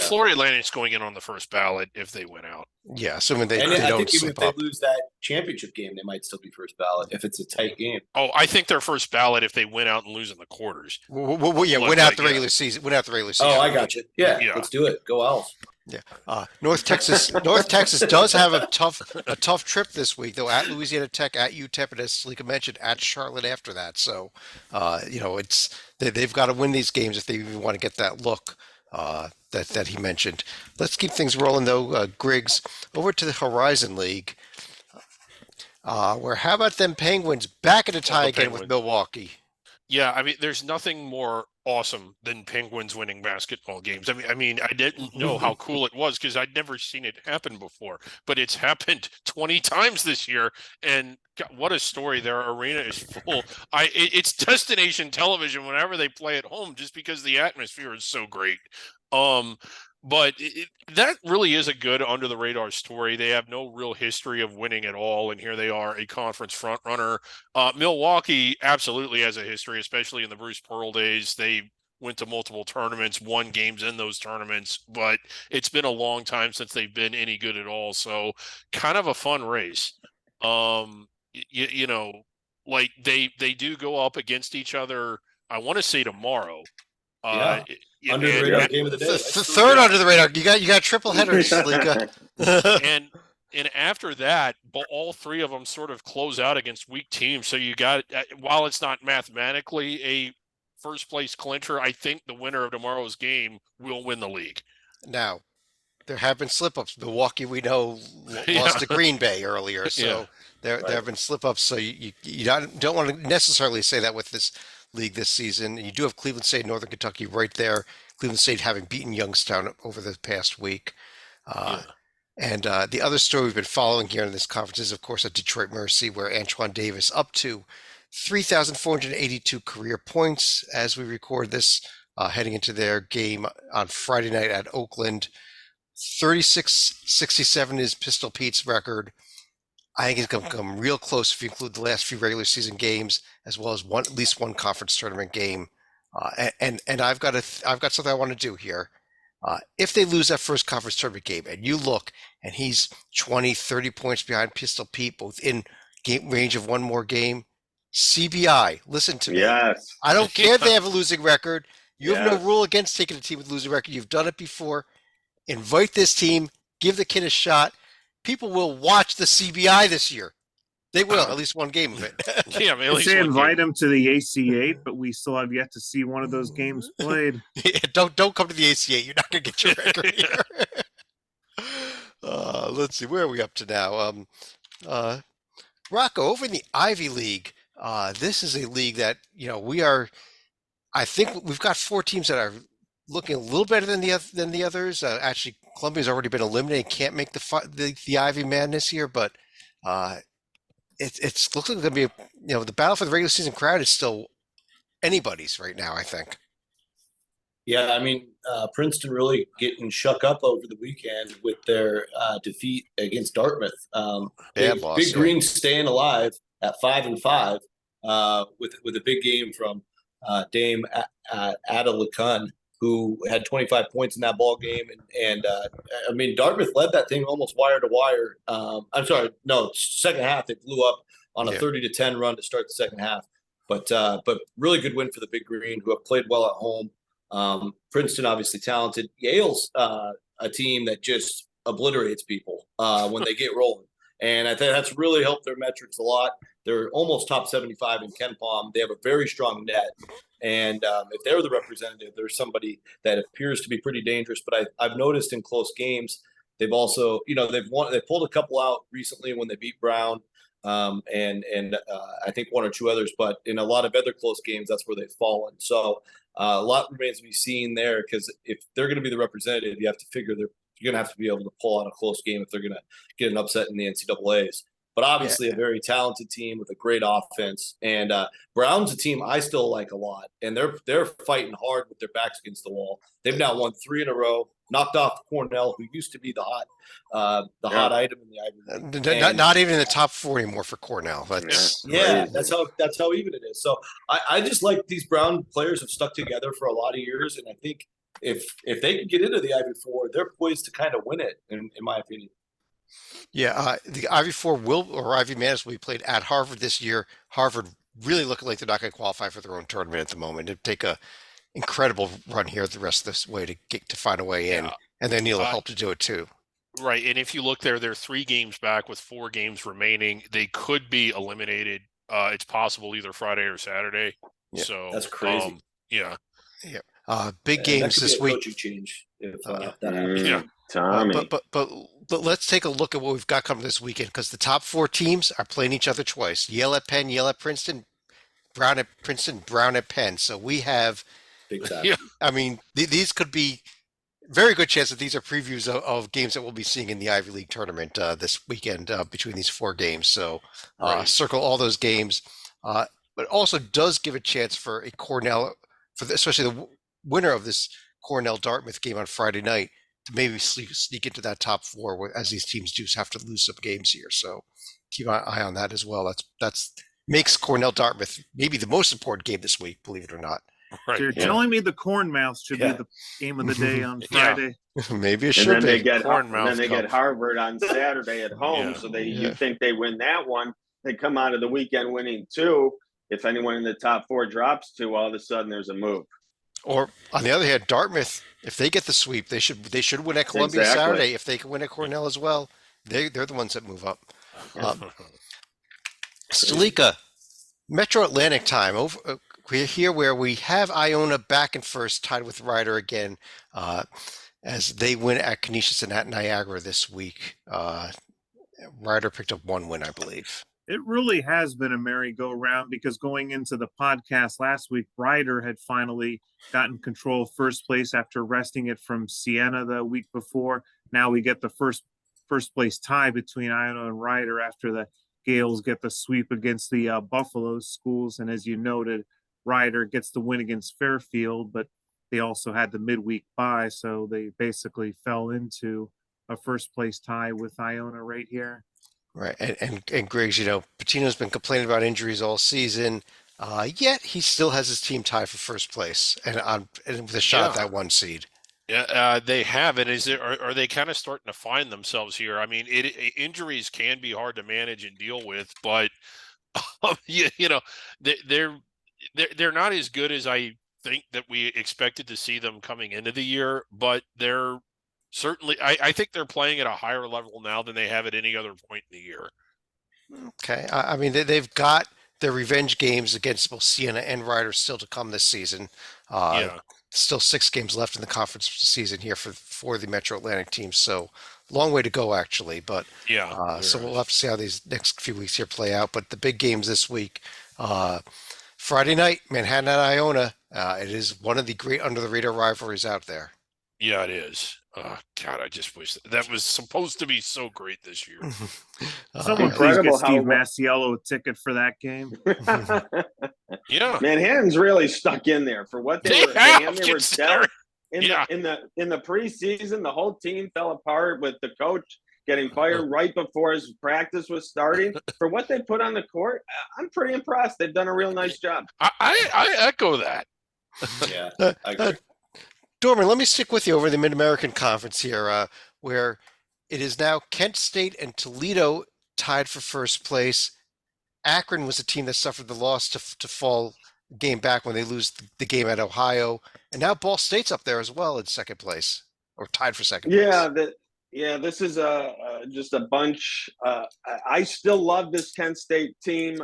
Speaker 2: Florida Atlantic's going in on the first ballot if they win out.
Speaker 1: Yeah, assuming they
Speaker 3: I
Speaker 1: don't
Speaker 3: think even if
Speaker 1: slip up.
Speaker 3: they lose that championship game, they might still be first ballot if it's a tight game.
Speaker 2: Oh, I think they're first ballot if they win out and lose in the quarters.
Speaker 1: Win out the regular season. Win out the regular season.
Speaker 3: Oh, I got you. Yeah, let's do it. Go Owls.
Speaker 1: Yeah. North Texas does have a tough trip this week though, at Louisiana Tech, at UTEP, and as Salika mentioned, at Charlotte after that. So they've got to win these games if they even want to get that look that he mentioned. Let's keep things rolling though. Griggs, over to the Horizon League. Where how about them Penguins back in a tie again with Milwaukee?
Speaker 2: Yeah, I mean, there's nothing more awesome than Penguins winning basketball games. I mean, I didn't know how cool it was because I'd never seen it happen before, but it's happened 20 times this year. And God, what a story! Their arena is full. It's destination television whenever they play at home, just because the atmosphere is so great. But that really is a good under the radar story. They have no real history of winning at all, and here they are, a conference front runner. Milwaukee absolutely has a history, especially in the Bruce Pearl days. They went to multiple tournaments, won games in those tournaments, but it's been a long time since they've been any good at all. So kind of a fun race. you know, like they do go up against each other. I want to say tomorrow.
Speaker 3: Yeah.
Speaker 2: Y-
Speaker 3: Under the
Speaker 2: and-
Speaker 3: radar
Speaker 2: and-
Speaker 3: game of the day.
Speaker 1: Third under the radar. You got triple headers, Lika.
Speaker 2: and after that, but all three of them sort of close out against weak teams. So you got, while it's not mathematically a first place clincher, I think the winner of tomorrow's game will win the league.
Speaker 1: Now, there have been slip-ups. Milwaukee, we know,
Speaker 2: Yeah.
Speaker 1: lost to Green Bay earlier, so
Speaker 2: Yeah.
Speaker 1: there
Speaker 3: Right.
Speaker 1: have been slip-ups. So you don't want to necessarily say that with this league this season. You do have Cleveland State, Northern Kentucky right there. Cleveland State having beaten Youngstown over the past week. And the other story we've been following here in this conference is, of course, at Detroit Mercy, where Antoine Davis up to 3,482 career points as we record this, heading into their game on Friday night at Oakland. 36-67 is Pistol Pete's record. I think it's going to come real close if you include the last few regular season games, as well as at least one conference tournament game. And I've got something I want to do here. If they lose that first conference tournament game, and you look, and he's 20, 30 points behind Pistol Pete, but within game range of one more game, CBI, listen to me.
Speaker 4: Yes.
Speaker 1: I don't care if they have a losing record. You have no
Speaker 4: Yes.
Speaker 1: rule against taking a team with a losing record. You've done it before. Invite this team. Give the kid a shot. People will watch the CBI this year. They will, at least one game of it.
Speaker 2: Yeah, I mean, at
Speaker 5: They
Speaker 2: least
Speaker 5: say
Speaker 2: one
Speaker 5: invite
Speaker 2: game.
Speaker 5: them to the AC8, but we still have yet to see one of those games played.
Speaker 1: Don't come to the ACA. You're not going to get your record here. Let's see. Where are we up to now? Rocco, over in the Ivy League, this is a league that, we are, I think we've got 4 teams that are looking a little better than the others. Actually, Columbia's already been eliminated, can't make the Ivy Madness here, but it's looking like going to be, the battle for the regular season crowd is still anybody's right now, I think.
Speaker 3: Yeah, I mean, Princeton really getting shook up over the weekend with their defeat against Dartmouth.
Speaker 1: Bad loss,
Speaker 3: Big
Speaker 1: yeah.
Speaker 3: Green staying alive at 5-5 with a big game from Dame Ada LeCun, who had 25 points in that ball game, and I mean, Dartmouth led that thing almost wire to wire. I'm sorry, no, second half they blew up on a 30-10 run to start the second half, but really good win for the Big Green, who have played well at home. Princeton obviously talented. Yale's a team that just obliterates people when they get rolling, and I think that's really helped their metrics a lot. They're almost top 75 in KenPom. They have a very strong net, and if they're the representative, there's somebody that appears to be pretty dangerous. But I've noticed in close games, they've also, they pulled a couple out recently when they beat Brown, and I think one or two others. But in a lot of other close games, that's where they've fallen. So a lot remains to be seen there, because if they're going to be the representative, you have to figure you're going to have to be able to pull out a close game if they're going to get an upset in the NCAAs. But obviously a very talented team with a great offense. And Brown's a team I still like a lot. And they're fighting hard with their backs against the wall. They've now won 3 in a row, knocked off Cornell, who used to be the hot item in the Ivy League.
Speaker 1: Not even in the top 4 anymore for Cornell. That's
Speaker 3: that's how even it is. So I just like these Brown players have stuck together for a lot of years. And I think if they can get into the Ivy 4, they're poised to kind of win it, in my opinion.
Speaker 1: Yeah, the Ivy 4 Ivy Madness will be played at Harvard this year. Harvard really looking like they're not going to qualify for their own tournament at the moment. It'd take a incredible run here the rest of this way to find a way in, and then Neil will help to do it too.
Speaker 2: Right, and if you look there, they're 3 games back with 4 games remaining. They could be eliminated. It's possible either Friday or Saturday.
Speaker 1: Yeah,
Speaker 2: so
Speaker 3: that's crazy.
Speaker 2: Yeah.
Speaker 1: Big games
Speaker 3: that could
Speaker 1: this
Speaker 3: be a
Speaker 1: week.
Speaker 3: coaching change if that happens.
Speaker 2: Yeah.
Speaker 4: Tommy.
Speaker 1: But let's take a look at what we've got coming this weekend, because the top 4 teams are playing each other twice. Yale at Penn, Yale at Princeton, Brown at Princeton, Brown at Penn. So we have,
Speaker 3: Big time.
Speaker 2: Yeah.
Speaker 1: I mean, these could be very good chance that these are previews of games that we'll be seeing in the Ivy League tournament this weekend between these 4 games. So circle all those games, but also does give a chance for a Cornell, especially the winner of this Cornell Dartmouth game on Friday night, to maybe sneak into that top 4, as these teams do have to lose some games here. So keep an eye on that as well. That's makes Cornell Dartmouth maybe the most important game this week, believe it or not.
Speaker 2: Right.
Speaker 5: You're telling me the Cornmouths should be the game of the day on
Speaker 2: Yeah.
Speaker 5: Friday.
Speaker 1: Maybe it
Speaker 4: And
Speaker 1: should
Speaker 4: then they
Speaker 1: be.
Speaker 4: get
Speaker 2: Cornmouth
Speaker 4: then they get
Speaker 2: Cup.
Speaker 4: Harvard on Saturday at home.
Speaker 2: Yeah.
Speaker 4: So you think they win that one. they come out of the weekend winning 2. If anyone in the top 4 drops 2, all of a sudden there's a move.
Speaker 1: Or on the other hand, Dartmouth, if they get the sweep, they should win at Columbia
Speaker 4: Exactly.
Speaker 1: Saturday. If they can win at Cornell as well, they're the ones that move up. Stalika, Metro Atlantic time. We're here where we have Iona back in first, tied with Ryder again, as they win at Canisius and at Niagara this week. Ryder picked up 1 win, I believe.
Speaker 5: It really has been a merry-go-round because going into the podcast last week, Ryder had finally gotten control of first place after wresting it from Siena the week before. Now we get the first place tie between Iona and Ryder after the Gales get the sweep against the Buffalo schools. And as you noted, Ryder gets the win against Fairfield, but they also had the midweek bye, so they basically fell into a first place tie with Iona right here.
Speaker 1: Right, and Griggs, Patino's been complaining about injuries all season, yet he still has his team tied for first place and with a shot at that 1 seed.
Speaker 2: Yeah, they have it. Are they kind of starting to find themselves here? I mean, injuries can be hard to manage and deal with, but they're not as good as I think that we expected to see them coming into the year, but they're certainly, I think they're playing at a higher level now than they have at any other point in the year.
Speaker 1: Okay, I mean they've got their revenge games against both Siena and Ryder still to come this season. Still 6 games left in the conference season here for the Metro Atlantic team, so long way to go actually. But so we'll have to see how these next few weeks here play out. But the big games this week, Friday night, Manhattan at Iona. It is one of the great under the radar rivalries out there.
Speaker 2: Yeah, it is. Oh, God, I just wish that was supposed to be so great this year.
Speaker 5: Someone please get
Speaker 4: Incredible
Speaker 5: Steve
Speaker 4: how-
Speaker 5: Masiello a ticket for that game.
Speaker 2: Yeah.
Speaker 4: Manhattan's really stuck in there for what they were dealt in the preseason. The whole team fell apart with the coach getting fired right before his practice was starting. For what they put on the court, I'm pretty impressed. They've done a real nice job.
Speaker 2: I echo that.
Speaker 3: Yeah, I agree.
Speaker 1: Dorman, let me stick with you over the Mid-American Conference here, where it is now Kent State and Toledo tied for first place. Akron was a team that suffered the loss to fall game back when they lose the game at Ohio, and now Ball State's up there as well in second place, or tied for second place.
Speaker 4: This is just a bunch. I still love this Kent State team.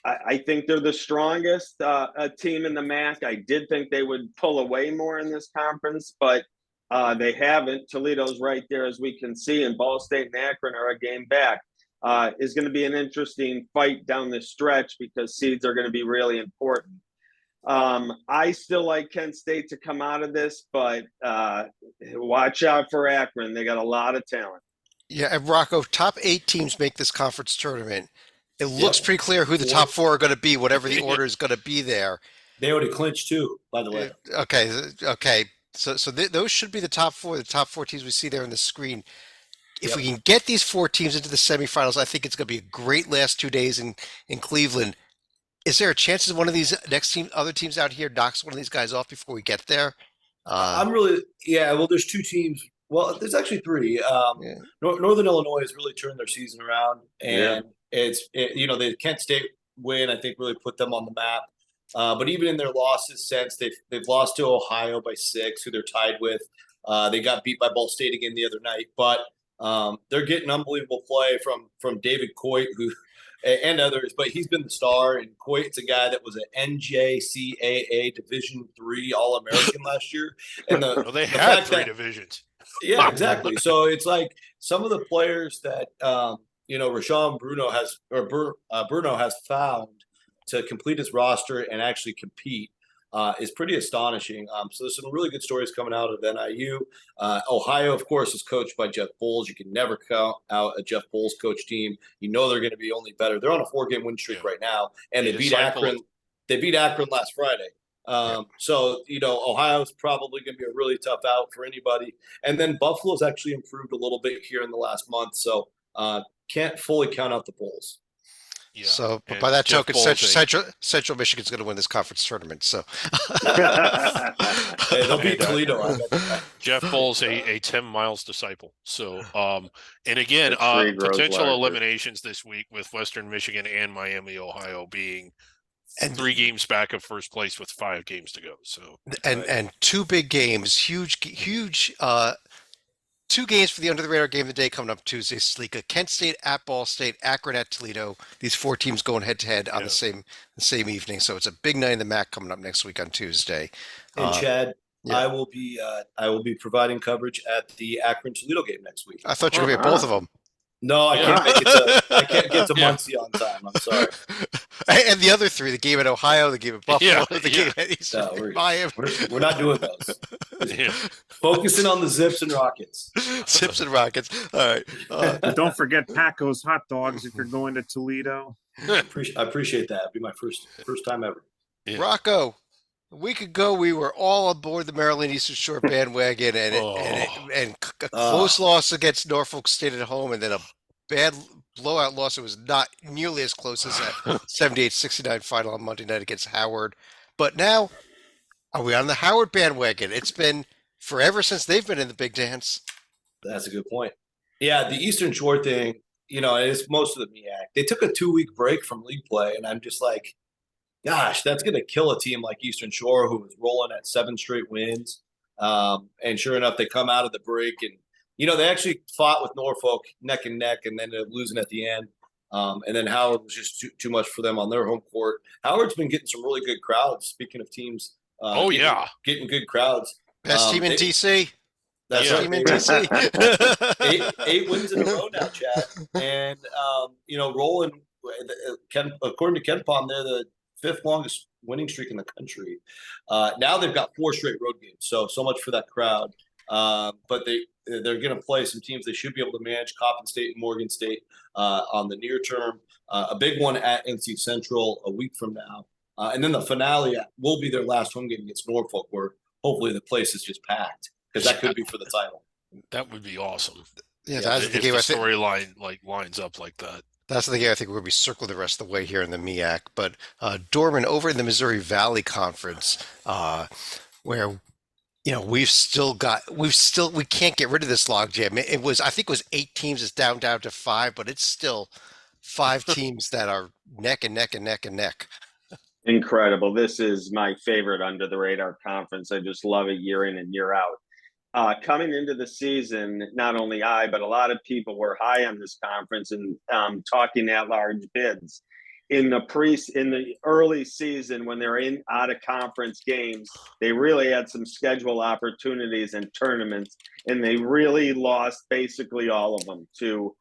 Speaker 4: I think they're the strongest team in the MAC. I did think they would pull away more in this conference, but they haven't. Toledo's right there, as we can see, and Ball State and Akron are a game back. Is going to be an interesting fight down the stretch because seeds are going to be really important. I still like Kent State to come out of this, but watch out for Akron. They got a lot of talent.
Speaker 1: Yeah, and Rocco, top 8 teams make this conference tournament. It looks pretty clear who the top 4 are going to be, whatever the order is going to be there.
Speaker 3: They already clinched 2, by the way.
Speaker 1: Okay. So those should be the top 4 teams we see there on the screen. If we can get these 4 teams into the semifinals, I think it's going to be a great last 2 days in Cleveland. Is there a chance that one of these other teams out here knocks one of these guys off before we get there?
Speaker 3: Well, there's 2 teams. Well, there's actually 3. Northern Illinois has really turned their season around, and the Kent State win, I think, really put them on the map. But even in their losses since, they've lost to Ohio by 6, who they're tied with. They got beat by Ball State again the other night, but they're getting unbelievable play from David Coit, who and others. But he's been the star, and Coit's a guy that was an NJCAA Division III All-American last year. And
Speaker 2: they had 3 divisions.
Speaker 3: Yeah, exactly. So it's like some of the players that Rashawn Bruno has found to complete his roster and actually compete is pretty astonishing. So there's some really good stories coming out of NIU. Ohio, of course, is coached by Jeff Bowles. You can never count out a Jeff Bowles coach team. You know they're going to be only better. They're on a 4-game win streak right now, and they beat Akron. They beat Akron last Friday. So, Ohio's probably going to be a really tough out for anybody. And then Buffalo's actually improved a little bit here in the last month. So can't fully count out the Bulls.
Speaker 1: Yeah. So, but by that token, Central Michigan's going to win this conference tournament. So,
Speaker 3: Hey, they'll beat
Speaker 2: And,
Speaker 3: Toledo. I bet that.
Speaker 2: Jeff Bull's a Tim Miles disciple. So, and again,
Speaker 4: The tree grows
Speaker 2: potential
Speaker 4: larger.
Speaker 2: eliminations this week with Western Michigan and Miami, Ohio being
Speaker 1: And
Speaker 2: 3 games back of first place with 5 games to go. So,
Speaker 1: and two big games, huge 2 games for the under the radar game of the day coming up Tuesday. Sleeka, Kent State at Ball State, Akron at Toledo. These 4 teams going head to head on
Speaker 2: Yeah.
Speaker 1: the same evening. So it's a big night in the MAC coming up next week on Tuesday.
Speaker 3: And Chad,
Speaker 1: yeah.
Speaker 3: I will be providing coverage at the Akron Toledo game next week.
Speaker 1: I thought you were going to be at both of them.
Speaker 3: No, I
Speaker 2: Yeah.
Speaker 3: can't make it to I can't get to
Speaker 2: Yeah.
Speaker 3: Muncie on time. I'm sorry.
Speaker 1: And the other 3, the game at Ohio, the game at Buffalo,
Speaker 2: Yeah,
Speaker 1: the
Speaker 2: yeah.
Speaker 1: game at Eastern
Speaker 3: No,
Speaker 1: Miami.
Speaker 3: We're not doing those.
Speaker 2: yeah.
Speaker 3: Focusing on the Zips and Rockets.
Speaker 1: Zips and Rockets. All right.
Speaker 5: And don't forget Paco's hot dogs if you're going to Toledo.
Speaker 3: I appreciate that. It'd be my first time ever.
Speaker 2: Yeah.
Speaker 1: Rocco, a week ago we were all aboard the Maryland Eastern Shore bandwagon, and a close loss against Norfolk State at home, and then a bad blowout loss. It was not nearly as close as that 78-69 final on Monday night against Howard. But now, are we on the Howard bandwagon? It's been forever since they've been in the big dance.
Speaker 3: That's a good point. Yeah, the Eastern Shore thing, it's most of the MEAC. They took a 2-week break from league play, and I'm just like, gosh, that's going to kill a team like Eastern Shore, who was rolling at 7 straight wins. And sure enough, they come out of the break, and they actually fought with Norfolk neck and neck, and then ended up losing at the end. And then Howard was just too much for them on their home court. Howard's been getting some really good crowds. Speaking of teams, getting good crowds.
Speaker 1: Best team in DC.
Speaker 3: That's
Speaker 2: Yeah.
Speaker 3: right.
Speaker 1: Team in
Speaker 3: baby.
Speaker 1: DC.
Speaker 3: eight wins in a row now, Chad. And rolling. According to KenPom, they're the 5th longest winning streak in the country. Now they've got 4 straight road games. So much for that crowd. But they're going to play some teams they should be able to manage: Coppin State and Morgan State on the near term. A big one at NC Central a week from now, and then the finale will be their last home game against Norfolk, where hopefully the place is just packed, because that could be for the title.
Speaker 2: That would be awesome.
Speaker 1: Yeah,
Speaker 3: Yeah,
Speaker 1: that's
Speaker 2: If
Speaker 1: the
Speaker 2: the
Speaker 1: game. I think
Speaker 2: storyline lines up like that.
Speaker 1: that's the game. I think we're going to be circled the rest of the way here in the MEAC. But Dorman, over in the Missouri Valley Conference, where we can't get rid of this logjam. I think it was 8 teams. It's down to 5, but it's still 5 teams that are neck and neck and neck and neck.
Speaker 4: Incredible. This is my favorite under the radar conference. I just love it year in and year out. Coming into the season, not only I, but a lot of people were high on this conference and talking at large bids. In the early season, when they're out of conference games, they really had some schedule opportunities and tournaments, and they really lost basically all of them to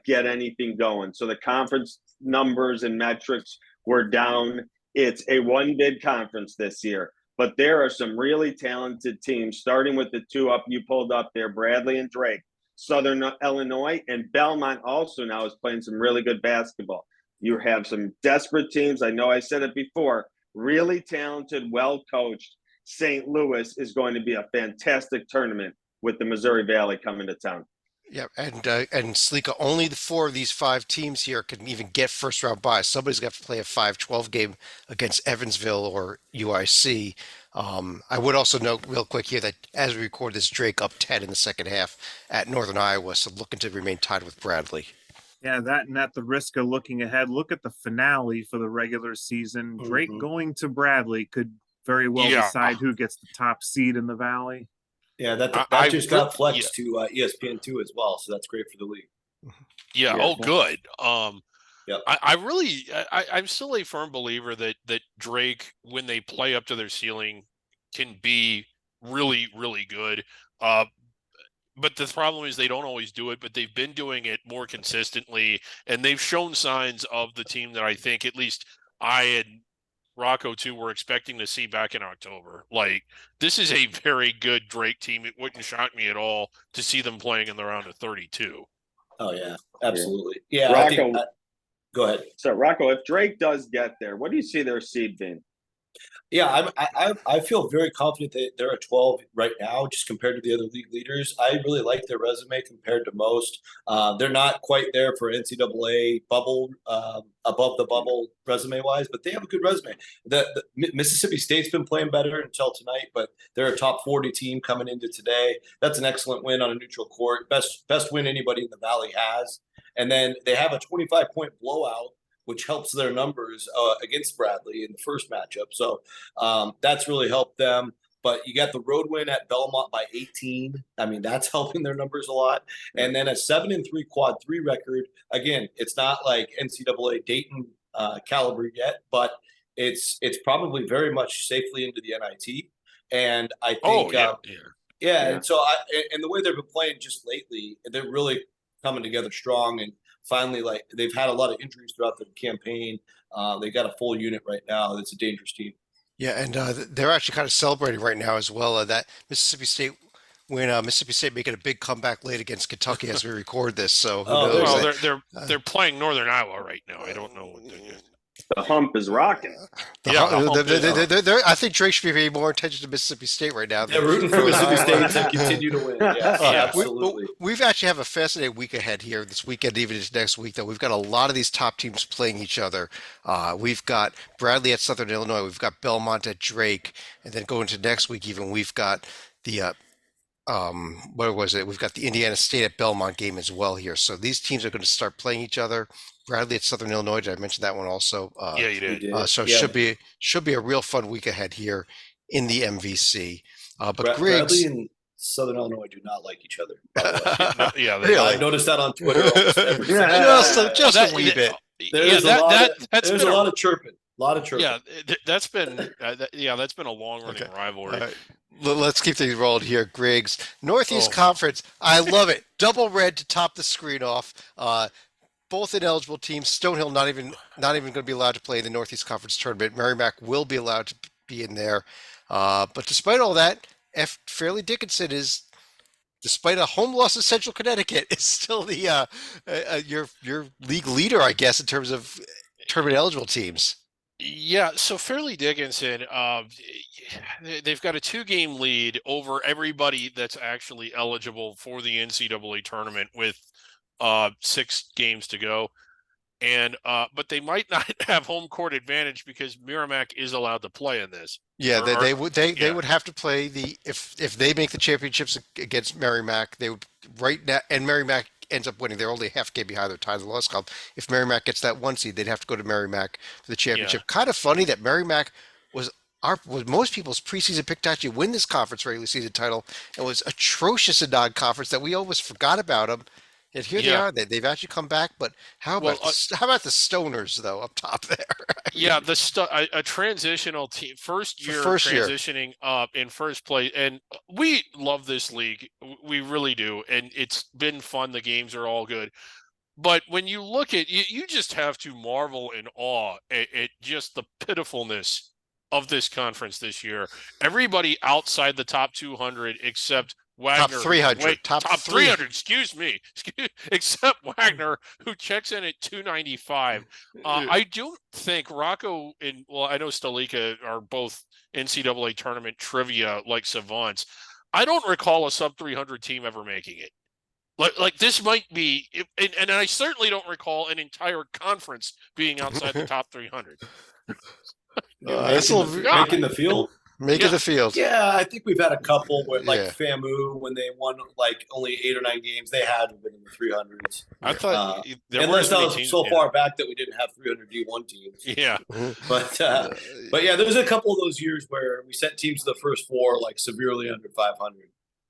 Speaker 4: get anything going. So the conference numbers and metrics were down. It's a 1-bid conference this year, but there are some really talented teams, starting with the 2 up you pulled up there, Bradley and Drake. Southern Illinois and Belmont also now is playing some really good basketball. You have some desperate teams. I know I said it before, really talented, well-coached. St. Louis is going to be a fantastic tournament with the Missouri Valley coming to town.
Speaker 1: Yeah, and Sleeka, only the 4 of these 5 teams here can even get first round bye. Somebody's got to play a 5-12 game against Evansville or UIC. I would also note real quick here that as we record this, Drake up 10 in the second half at Northern Iowa, so looking to remain tied with Bradley.
Speaker 5: Yeah, that, and at the risk of looking ahead, look at the finale for the regular season. Drake going to Bradley could very well decide who gets the top seed in the Valley.
Speaker 3: Yeah, that just got flexed to ESPN2 as well, so that's great for the league.
Speaker 2: Yeah.
Speaker 4: Yeah.
Speaker 2: Oh, good.
Speaker 3: Yep.
Speaker 2: I'm still a firm believer that Drake, when they play up to their ceiling, can be really, really good. But the problem is they don't always do it, but they've been doing it more consistently, and they've shown signs of the team that I think at least I and Rocco too were expecting to see back in October. Like, this is a very good Drake team. It wouldn't shock me at all to see them playing in the round of 32.
Speaker 3: Oh yeah, absolutely. Yeah,
Speaker 4: Rocco,
Speaker 3: go ahead.
Speaker 4: So Rocco, if Drake does get there, what do you see their seed being?
Speaker 3: Yeah, I feel very confident that they're at 12 right now, just compared to the other league leaders. I really like their resume compared to most. They're not quite there for NCAA bubble, above the bubble resume wise, but they have a good resume. Mississippi State's been playing better until tonight, but they're a top 40 team coming into today. That's an excellent win on a neutral court. Best win anybody in the Valley has. And then they have a 25-point blowout, which helps their numbers against Bradley in the first matchup. So that's really helped them. But you got the road win at Belmont by 18. I mean, that's helping their numbers a lot. And then a 7-3 quad 3 record. Again, it's not like NCAA Dayton caliber yet, but it's probably very much safely into the NIT. And I think, and so and the way they've been playing just lately, they're really coming together strong. And finally, like, they've had a lot of injuries throughout the campaign. They got a full unit right now. It's a dangerous team.
Speaker 1: Yeah, and they're actually kind of celebrating right now as well. That Mississippi State when Mississippi State making a big comeback late against Kentucky as we record this. So who knows?
Speaker 2: Well, they're playing Northern Iowa right now. I don't know what they're doing.
Speaker 4: The hump is rocking.
Speaker 1: I think Drake should be paying more attention to Mississippi State right now.
Speaker 3: They're rooting for Mississippi State to continue to win. Yes, absolutely.
Speaker 1: We've actually have a fascinating week ahead here this weekend, even into next week. Though we've got a lot of these top teams playing each other. We've got Bradley at Southern Illinois. We've got Belmont at Drake, and then going to next week, even we've got the what was it? We've got the Indiana State at Belmont game as well here. So these teams are going to start playing each other. Bradley at Southern Illinois. Did I mention that one also?
Speaker 2: Yeah, you did.
Speaker 1: So it should be a real fun week ahead here in the MVC. But Griggs,
Speaker 3: Bradley and Southern Illinois do not like each other.
Speaker 1: Really?
Speaker 3: I've noticed that on Twitter. Just
Speaker 1: a wee bit.
Speaker 3: There's a lot of chirping. A lot of chirping.
Speaker 2: Yeah, that's been a long running rivalry.
Speaker 1: Right. Let's keep things rolling here, Griggs. Northeast Conference, I love it. Double red to top the screen off. Both ineligible teams. Stonehill not even going to be allowed to play in the Northeast Conference tournament. Merrimack will be allowed to be in there. But despite all that, Fairleigh Dickinson is, despite a home loss in Central Connecticut, is still the your league leader, I guess, in terms of tournament eligible teams.
Speaker 2: Yeah, so Fairleigh Dickinson, they've got a 2-game lead over everybody that's actually eligible for the NCAA tournament with 6 games to go. And but they might not have home court advantage because Merrimack is allowed to play in this.
Speaker 1: Yeah, they would have to play if they make the championships against Merrimack, they would right now, and Merrimack ends up winning. They're only a half game behind their tie in the loss column. If Merrimack gets that 1 seed, they'd have to go to Merrimack for the championship. Kind of funny that Merrimack was most people's preseason pick to actually win this conference regular season title, and was atrocious in non-conference that we almost forgot about them. And here they are. They've actually come back. But how about the Stoners though up top there?
Speaker 2: Yeah, a transitional team, first year transitioning up in first place, and we love this league. We really do, and it's been fun. The games are all good. But when you look at you just have to marvel in awe at just the pitifulness of this conference this year. Everybody outside the top 200 except Wagner.
Speaker 1: Top 300.
Speaker 2: Top 300, excuse me. Except Wagner, who checks in at 295. I don't think Rocco and, well, I know Stalika are both NCAA tournament trivia like savants. I don't recall a sub 300 team ever making it. Like this might be, and I certainly don't recall an entire conference being outside the top 300.
Speaker 3: Making the field.
Speaker 1: Making the field.
Speaker 3: Yeah, I think we've had a couple where, like FAMU, when they won like only 8 or 9 games, they had been in the 300s.
Speaker 2: I thought
Speaker 3: unless that was so far back that we didn't have 300 D1 teams.
Speaker 2: Yeah,
Speaker 3: but yeah, there's a couple of those years where we sent teams to the first 4 like severely under 500.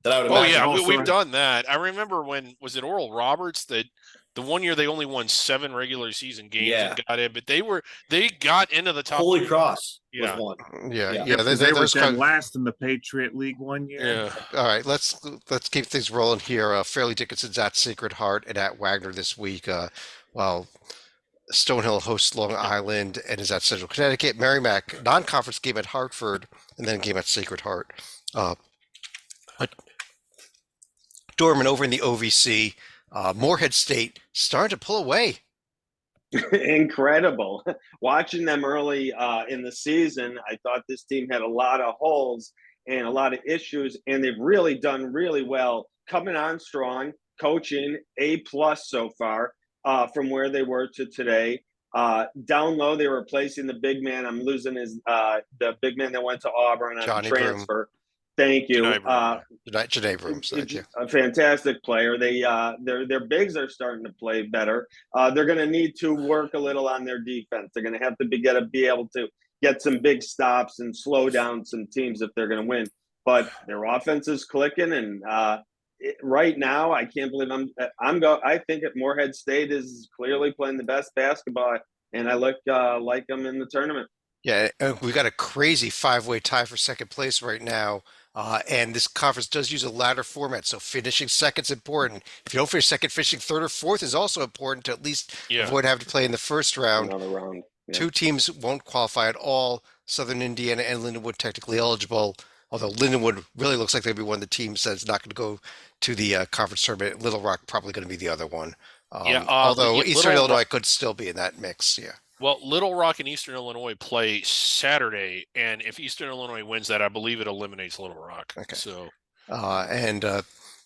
Speaker 3: That I would imagine.
Speaker 2: We've done that. I remember when was it Oral Roberts that the one year they only won 7 regular season games and got in, but they got into the top.
Speaker 3: Holy Cross was one.
Speaker 1: Yeah.
Speaker 5: They were dead last in the Patriot League one year.
Speaker 1: Yeah. All right, let's keep things rolling here. Fairleigh Dickinson's at Sacred Heart and at Wagner this week. While Stonehill hosts Long Island and is at Central Connecticut. Merrimack non-conference game at Hartford and then a game at Sacred Heart. Dorman over in the OVC. Morehead State starting to pull away.
Speaker 4: Incredible. Watching them early in the season, I thought this team had a lot of holes and a lot of issues, and they've really done really well coming on strong, coaching A+ so far from where they were to today. Down low, they were replacing the big man. I'm losing the big man that went to Auburn on
Speaker 1: Johnny
Speaker 4: transfer. Thank you.
Speaker 1: Janae Brooms, thank you.
Speaker 4: A fantastic player. Their bigs are starting to play better. They're going to need to work a little on their defense. They're going to have to be able to get some big stops and slow down some teams if they're going to win. But their offense is clicking, and right now, I can't believe I think that Morehead State is clearly playing the best basketball, and I like them in the tournament.
Speaker 1: Yeah, we got a crazy 5-way tie for second place right now. And this conference does use a ladder format, so finishing second's important. If you don't finish second, finishing third or fourth is also important to at least avoid having to play in the first round.
Speaker 4: Another round. Yeah.
Speaker 1: 2 teams won't qualify at all. Southern Indiana and Lindenwood technically eligible, although Lindenwood really looks like they'll be one of the teams that's not going to go to the conference tournament. Little Rock probably going to be the other one. Although Eastern Illinois could still be in that mix, yeah.
Speaker 2: Well, Little Rock and Eastern Illinois play Saturday, and if Eastern Illinois wins that, I believe it eliminates Little Rock.
Speaker 1: Okay.
Speaker 2: So,
Speaker 1: and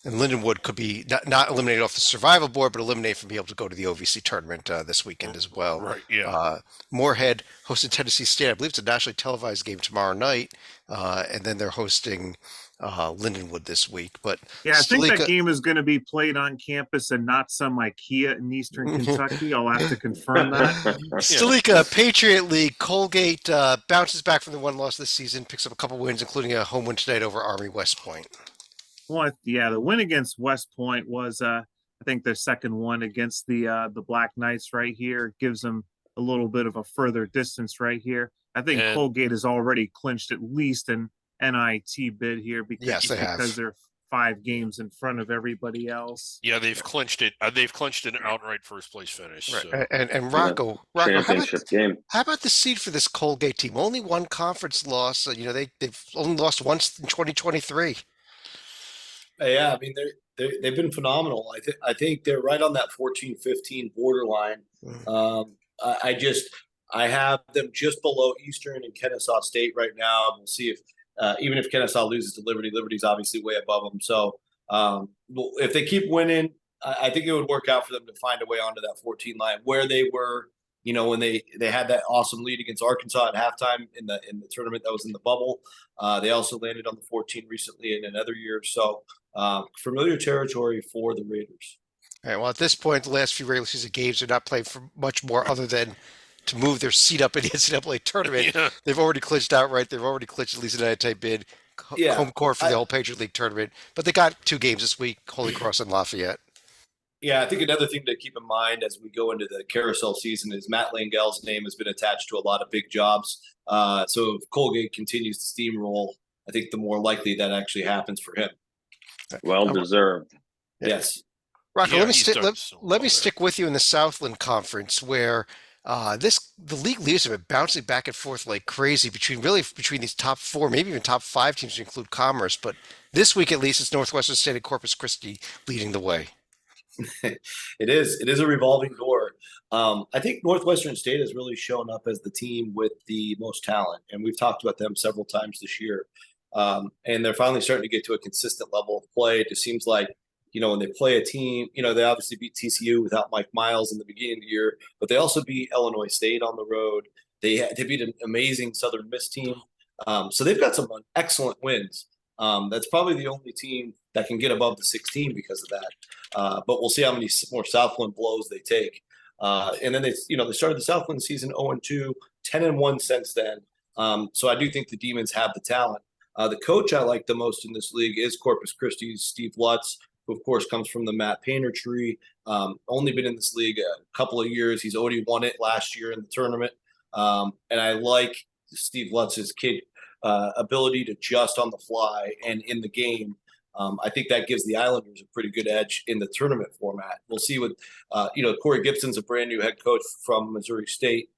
Speaker 1: Lindenwood could be not eliminated off the survival board, but eliminated from being able to go to the OVC tournament this weekend as well.
Speaker 2: Right. Yeah.
Speaker 1: Moorhead hosted Tennessee State. I believe it's a nationally televised game tomorrow night, and then they're hosting Lindenwood this week. But
Speaker 5: yeah, I think that game is going to be played on campus and not some IKEA in Eastern Kentucky. I'll have to confirm that.
Speaker 1: Stalika, Patriot League, Colgate bounces back from the 1 loss this season, picks up a couple wins, including a home win tonight over Army West Point.
Speaker 5: Well, yeah, the win against West Point was, I think, their second one against the Black Knights right here. Gives them a little bit of a further distance right here. I think Colgate has already clinched at least an NIT bid here because they're 5 games in front of everybody else.
Speaker 2: Yeah, they've clinched it. They've clinched an outright first place finish.
Speaker 1: Right.
Speaker 2: So.
Speaker 1: And Rocco,
Speaker 4: championship game.
Speaker 1: How about the seed for this Colgate team? Only 1 conference loss. They've only lost once in 2023.
Speaker 3: Yeah, I mean they've been phenomenal. I think they're right on that 14-15 borderline. I have them just below Eastern and Kennesaw State right now. We'll see if even if Kennesaw loses to Liberty, Liberty's obviously way above them. So if they keep winning, I think it would work out for them to find a way onto that 14 line where they were. When they had that awesome lead against Arkansas at halftime in the tournament that was in the bubble. They also landed on the 14 recently in another year. So familiar territory for the Raiders.
Speaker 1: All right. Well, at this point, the last few regular season games are not playing for much more other than to move their seat up in the NCAA tournament.
Speaker 2: Yeah.
Speaker 1: They've already clinched outright. They've already clinched at least an NIT bid, home court for the whole Patriot League tournament. But they got 2 games this week, Holy Cross and Lafayette.
Speaker 3: Yeah, I think another thing to keep in mind as we go into the carousel season is Matt Langel's name has been attached to a lot of big jobs. So if Colgate continues to steamroll, I think the more likely that actually happens for him.
Speaker 4: Well deserved.
Speaker 3: Yes.
Speaker 1: Rocco, let me stick with you in the Southland Conference where the league leaders have been bouncing back and forth like crazy between these top 4, maybe even top 5 teams to include Commerce. But this week, at least, it's Northwestern State and Corpus Christi leading the way.
Speaker 3: It is a revolving door. I think Northwestern State has really shown up as the team with the most talent, and we've talked about them several times this year. And they're finally starting to get to a consistent level of play. It just seems like, when they play a team, they obviously beat TCU without Mike Miles in the beginning of the year, but they also beat Illinois State on the road. They beat an amazing Southern Miss team. So they've got some excellent wins. That's probably the only team that can get above the 16 because of that. But we'll see how many more Southland blows they take. And then they started the Southland season 0-2, 10-1 since then. So I do think the Demons have the talent. The coach I like the most in this league is Corpus Christi's Steve Lutz, who of course comes from the Matt Painter tree. Only been in this league a couple of years. He's already won it last year in the tournament. And I like Steve Lutz's ability to adjust on the fly and in the game. I think that gives the Islanders a pretty good edge in the tournament format. We'll see what, Corey Gibson's a brand new head coach from Missouri State,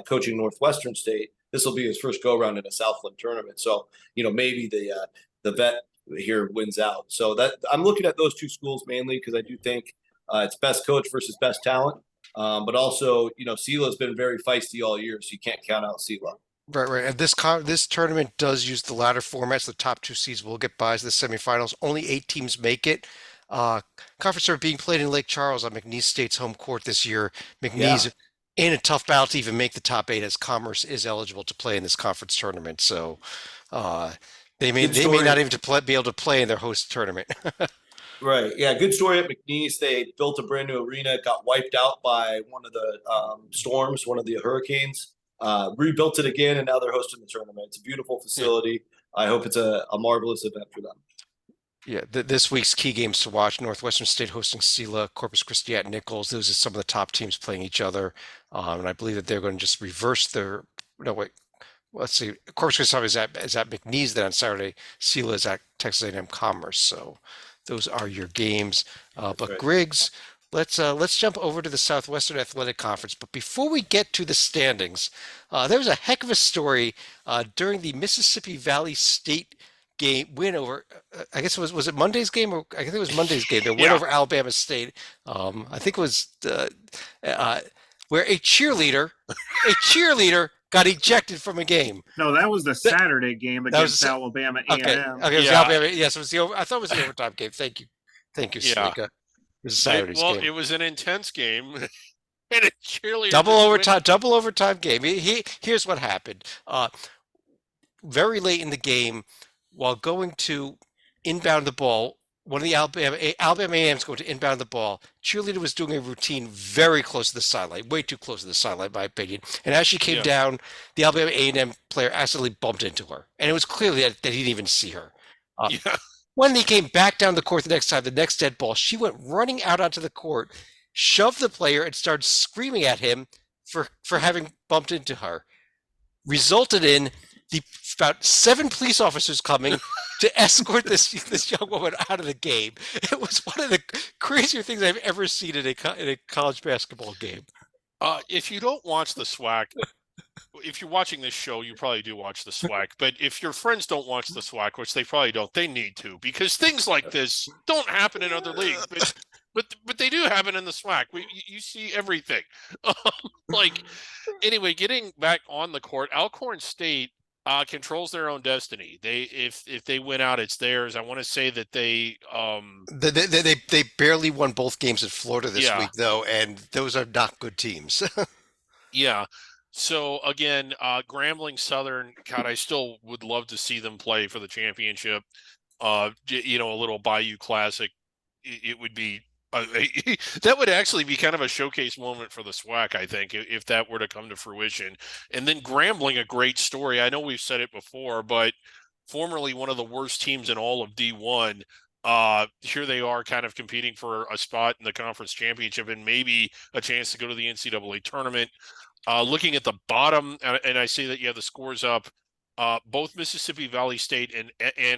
Speaker 3: coaching Northwestern State. This will be his first go around in a Southland tournament. So, maybe the vet here wins out. So that I'm looking at those 2 schools mainly because I do think it's best coach versus best talent. But also, Sila's been very feisty all year, so you can't count out Sila.
Speaker 1: Right, right. And this tournament does use the ladder format, so the top two seeds will get buys to the semifinals. Only 8 teams make it. Conference are being played in Lake Charles on McNeese State's home court this year. McNeese in a tough battle to even make the top 8, as Commerce is eligible to play in this conference tournament. So they may not even be able to play in their host tournament.
Speaker 3: Right. Yeah. Good story at McNeese. They built a brand new arena, got wiped out by one of the storms, one of the hurricanes. Rebuilt it again, and now they're hosting the tournament. It's a beautiful facility. I hope it's a marvelous event for them.
Speaker 1: Yeah, this week's key games to watch: Northwestern State hosting Sela, Corpus Christi at Nichols. Those are some of the top teams playing each other, and I believe that they're going to just reverse their. No, wait. Let's see. Corpus Christi is at McNeese then on Saturday. Sela is at Texas A&M Commerce. So those are your games. But
Speaker 3: right.
Speaker 1: Griggs, let's jump over to the Southwestern Athletic Conference. But before we get to the standings, there was a heck of a story during the Mississippi Valley State game win over. I guess was it Monday's game, or I think it was Monday's game. They win over Alabama State. I think it was where a cheerleader got ejected from a game.
Speaker 5: No, that was the Saturday game against Alabama A&M.
Speaker 1: Okay, it was Alabama. Yes, it was I thought it was the overtime game. Thank you, Slika. It was a Saturday's game.
Speaker 2: It was an intense game. And a cheerleader
Speaker 1: double overtime game. Here's what happened. Very late in the game, while going to inbound the ball, one of the Alabama A&M's going to inbound the ball. Cheerleader was doing a routine very close to the sideline, way too close to the sideline, in my opinion. And as she came down, the Alabama A&M player accidentally bumped into her, and it was clearly that he didn't even see her. When he came back down the court the next time, the next dead ball, she went running out onto the court, shoved the player, and started screaming at him for having bumped into her. Resulted in about 7 police officers coming to escort this young woman out of the game. It was one of the crazier things I've ever seen in a college basketball game.
Speaker 2: If you don't watch the SWAC, if you're watching this show, you probably do watch the SWAC. But if your friends don't watch the SWAC, which they probably don't, they need to, because things like this don't happen in other leagues. But they do happen in the SWAC. You see everything. Anyway, getting back on the court, Alcorn State controls their own destiny. If they win out, it's theirs. I want to say that they
Speaker 1: barely won both games in Florida this week, though, and those are not good teams.
Speaker 2: Yeah. So again, Grambling Southern, God, I still would love to see them play for the championship. A little Bayou Classic. It would be. That would actually be kind of a showcase moment for the SWAC, I think, if that were to come to fruition. And then Grambling, a great story. I know we've said it before, but formerly one of the worst teams in all of D1. Here they are kind of competing for a spot in the conference championship and maybe a chance to go to the NCAA tournament. Looking at the bottom, and I say that you have the scores up, both Mississippi Valley State and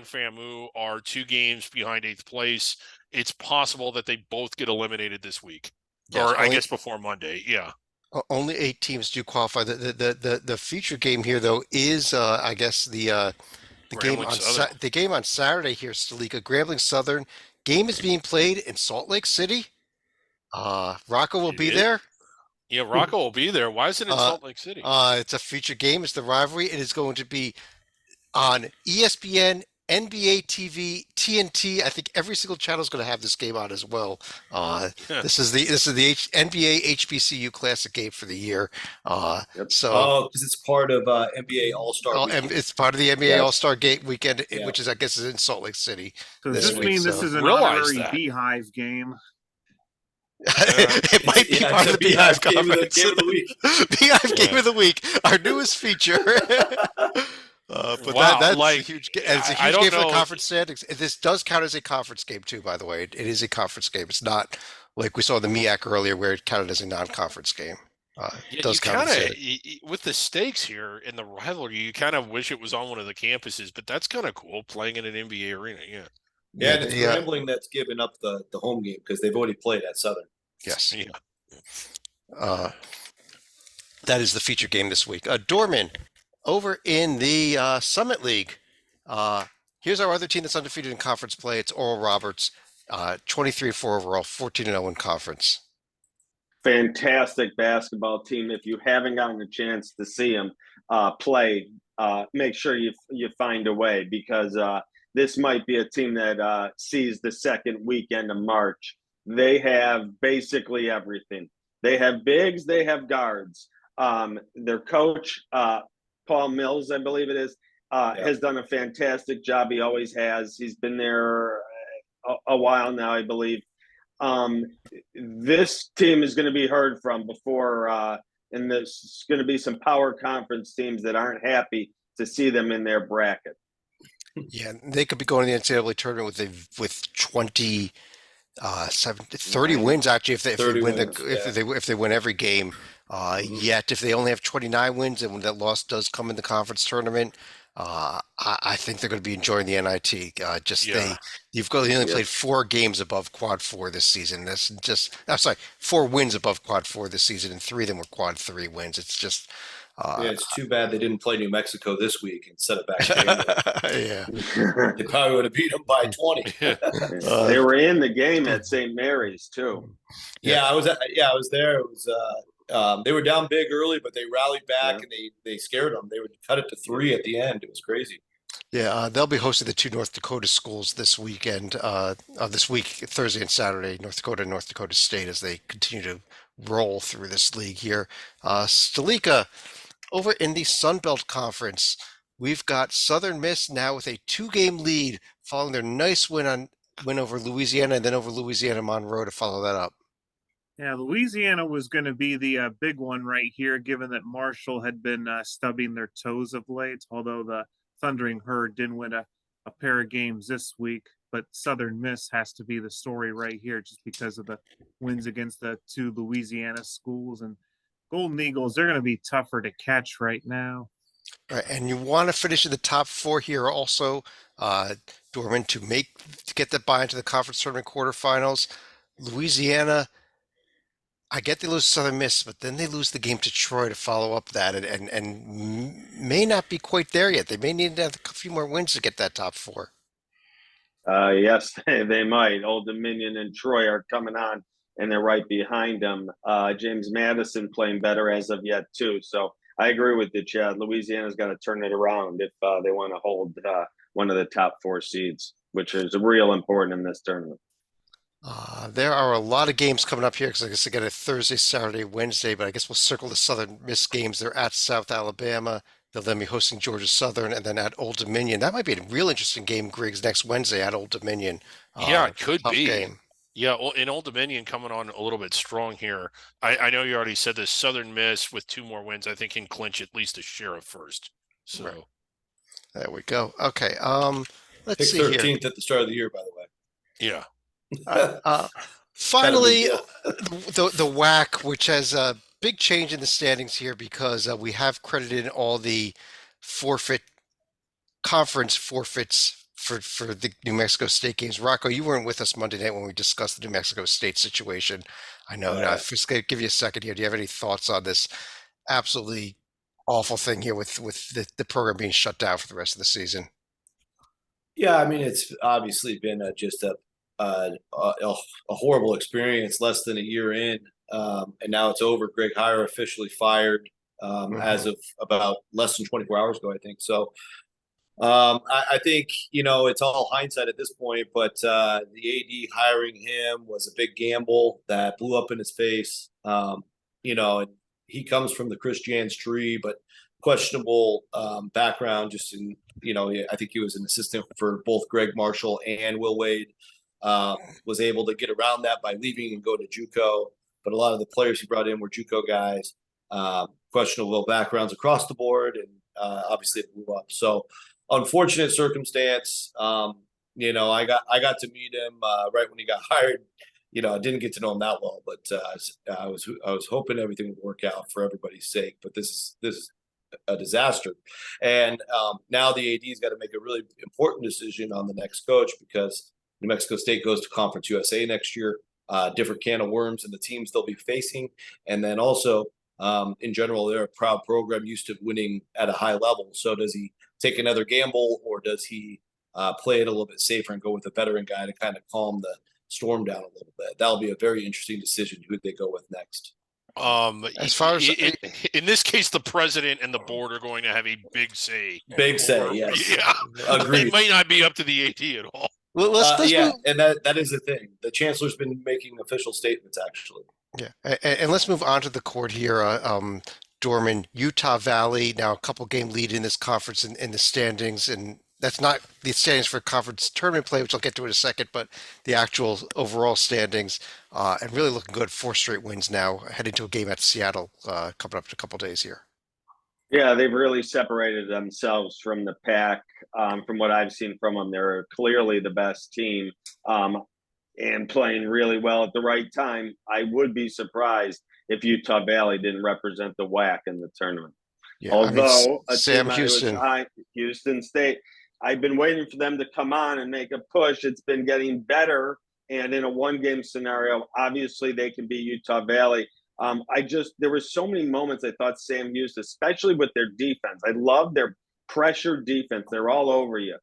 Speaker 2: FAMU are 2 games behind 8th place. It's possible that they both get eliminated this week, or I guess before Monday. Yeah.
Speaker 1: Only 8 teams do qualify. The feature game here, though, is I guess the game on Saturday here, Stalika. Grambling Southern game is being played in Salt Lake City. Rocco will be there.
Speaker 2: Yeah, Rocco will be there. Why is it in Salt Lake City?
Speaker 1: It's a feature game. It's the rivalry. It is going to be on ESPN, NBA TV, TNT. I think every single channel is going to have this game on as well. This is the NBA HBCU Classic game for the year. So
Speaker 3: because it's part of NBA All-Star.
Speaker 1: It's part of the NBA All-Star Game weekend, which is, I guess, is in Salt Lake City.
Speaker 5: So does this mean this is an honorary Beehive game?
Speaker 1: It might be part of the Beehive Conference.
Speaker 3: Game of the week.
Speaker 1: Beehive Game of the Week, our newest feature. That's a huge game. It's a huge game for the conference standings. This does count as a conference game too, by the way. It is a conference game. It's not like we saw the MEAC earlier where it counted as a non-conference game. It does count
Speaker 2: with the stakes here in the rivalry, you kind of wish it was on one of the campuses, but that's kind of cool playing in an NBA arena.
Speaker 3: Yeah, and it's Grambling that's given up the home game because they've already played at Southern.
Speaker 1: Yes. Yeah. That is the feature game this week. Dorman, over in the Summit League, here's our other team that's undefeated in conference play. It's Oral Roberts, 23-4 overall, 14-0 in conference.
Speaker 4: fantastic basketball team. If you haven't gotten a chance to see them play, make sure you find a way, because this might be a team that sees the second weekend of March. They have basically everything. They have bigs, they have guards. Their coach, Paul Mills, I believe it is, has done a fantastic job. He always has. He's been there a while now, I believe. This team is going to be heard from before, and there's going to be some power conference teams that aren't happy to see them in their bracket.
Speaker 1: Yeah, they could be going to the NCAA tournament with 30 wins actually if they win if they win every game. Yet if they only have 29 wins and when that loss does come in the conference tournament, I think they're going to be enjoying the NIT. They only played 4 games above quad 4 this season. That's just 4 wins above quad 4 this season, and 3 of them were quad 3 wins. It's just
Speaker 3: it's too bad they didn't play New Mexico this week and set it back.
Speaker 1: Yeah,
Speaker 3: they probably would have beat them by 20.
Speaker 4: They were in the game at St. Mary's too.
Speaker 3: I was there. It was they were down big early, but they rallied back and they scared them. They would cut it to 3 at the end. It was crazy.
Speaker 1: Yeah, they'll be hosting the 2 North Dakota schools this weekend, this week, Thursday and Saturday, North Dakota and North Dakota State, as they continue to roll through this league here. Stalika, over in the Sun Belt Conference, we've got Southern Miss now with a 2-game lead following their nice win over Louisiana and then over Louisiana Monroe to follow that up.
Speaker 5: Yeah, Louisiana was going to be the big one right here, given that Marshall had been stubbing their toes of late, although the Thundering Herd didn't win a pair of games this week. But Southern Miss has to be the story right here just because of the wins against the 2 Louisiana schools. And Golden Eagles, they're going to be tougher to catch right now.
Speaker 1: All right, and you want to finish in the top 4 here also, Dorman, to get the bye into the conference tournament quarterfinals. Louisiana, I get they lose to Southern Miss, but then they lose the game to Troy to follow up that, and may not be quite there yet. They may need to have a few more wins to get that top 4.
Speaker 4: Yes, they might. Old Dominion and Troy are coming on, and they're right behind them. James Madison playing better as of yet too. So I agree with you, Chad. Louisiana's got to turn it around if they want to hold one of the top 4 seeds, which is real important in this tournament.
Speaker 1: There are a lot of games coming up here because I guess they got a Thursday, Saturday, Wednesday, but I guess we'll circle the Southern Miss games. They're at South Alabama. They'll then be hosting Georgia Southern and then at Old Dominion. That might be a real interesting game, Griggs, next Wednesday at Old Dominion.
Speaker 2: It could be.
Speaker 1: Game.
Speaker 2: Yeah, well, in Old Dominion coming on a little bit strong here. I know you already said this. Southern Miss with 2 more wins, I think, can clinch at least a share of first. So
Speaker 1: right. There we go. Okay. Let's see
Speaker 3: 13th
Speaker 1: here.
Speaker 3: at the start of the year, by the way.
Speaker 2: Yeah.
Speaker 1: Finally, the WAC, which has a big change in the standings here because we have credited all the conference forfeits for the New Mexico State games. Rocco, you weren't with us Monday night when we discussed the New Mexico State situation. I know. Just going to give you a second here. Do you have any thoughts on this absolutely awful thing here with the program being shut down for the rest of the season?
Speaker 3: Yeah, I mean, it's obviously been just a horrible experience less than a year in, and now it's over. Greg Heyer officially fired as of about less than 24 hours ago, I think. So I think, it's all hindsight at this point, but the AD hiring him was a big gamble that blew up in his face. And he comes from the Chris Jans tree, but questionable background just in, I think he was an assistant for both Greg Marshall and Will Wade. Was able to get around that by leaving and go to JUCO, but a lot of the players he brought in were JUCO guys, questionable backgrounds across the board, and obviously it blew up. So unfortunate circumstance. I got to meet him right when he got hired. I didn't get to know him that well, but I was hoping everything would work out for everybody's sake. But this is a disaster, and now the AD's got to make a really important decision on the next coach because New Mexico State goes to Conference USA next year, different can of worms and the teams they'll be facing. And then also, in general, they're a proud program used to winning at a high level. So does he take another gamble or does he play it a little bit safer and go with a veteran guy to kind of calm Storm down a little bit. That'll be a very interesting decision who they go with next.
Speaker 1: As far as
Speaker 2: in this case, the president and the board are going to have a big say.
Speaker 3: Big say, yes.
Speaker 2: Yeah,
Speaker 3: Agreed.
Speaker 2: it might not be up to the AD at all.
Speaker 1: Well, let's
Speaker 3: yeah,
Speaker 1: move.
Speaker 3: and that is the thing. The chancellor's been making official statements, actually.
Speaker 1: Yeah, and let's move on to the court here. Dorman, Utah Valley, now a couple game lead in this conference in the standings, and that's not the standings for conference tournament play, which I'll get to in a second, but the actual overall standings, and really looking good. 4 straight wins now, heading to a game at Seattle coming up in a couple days here.
Speaker 4: Yeah, they've really separated themselves from the pack. From what I've seen from them, they're clearly the best team and playing really well at the right time. I would be surprised if Utah Valley didn't represent the WAC in the tournament.
Speaker 1: Yeah,
Speaker 4: Although
Speaker 1: Sam Houston,
Speaker 4: Houston State, I've been waiting for them to come on and make a push. It's been getting better. And in a 1-game scenario, obviously they can beat Utah Valley. There were so many moments I thought Sam Houston, especially with their defense. I love their pressure defense. They're all over you.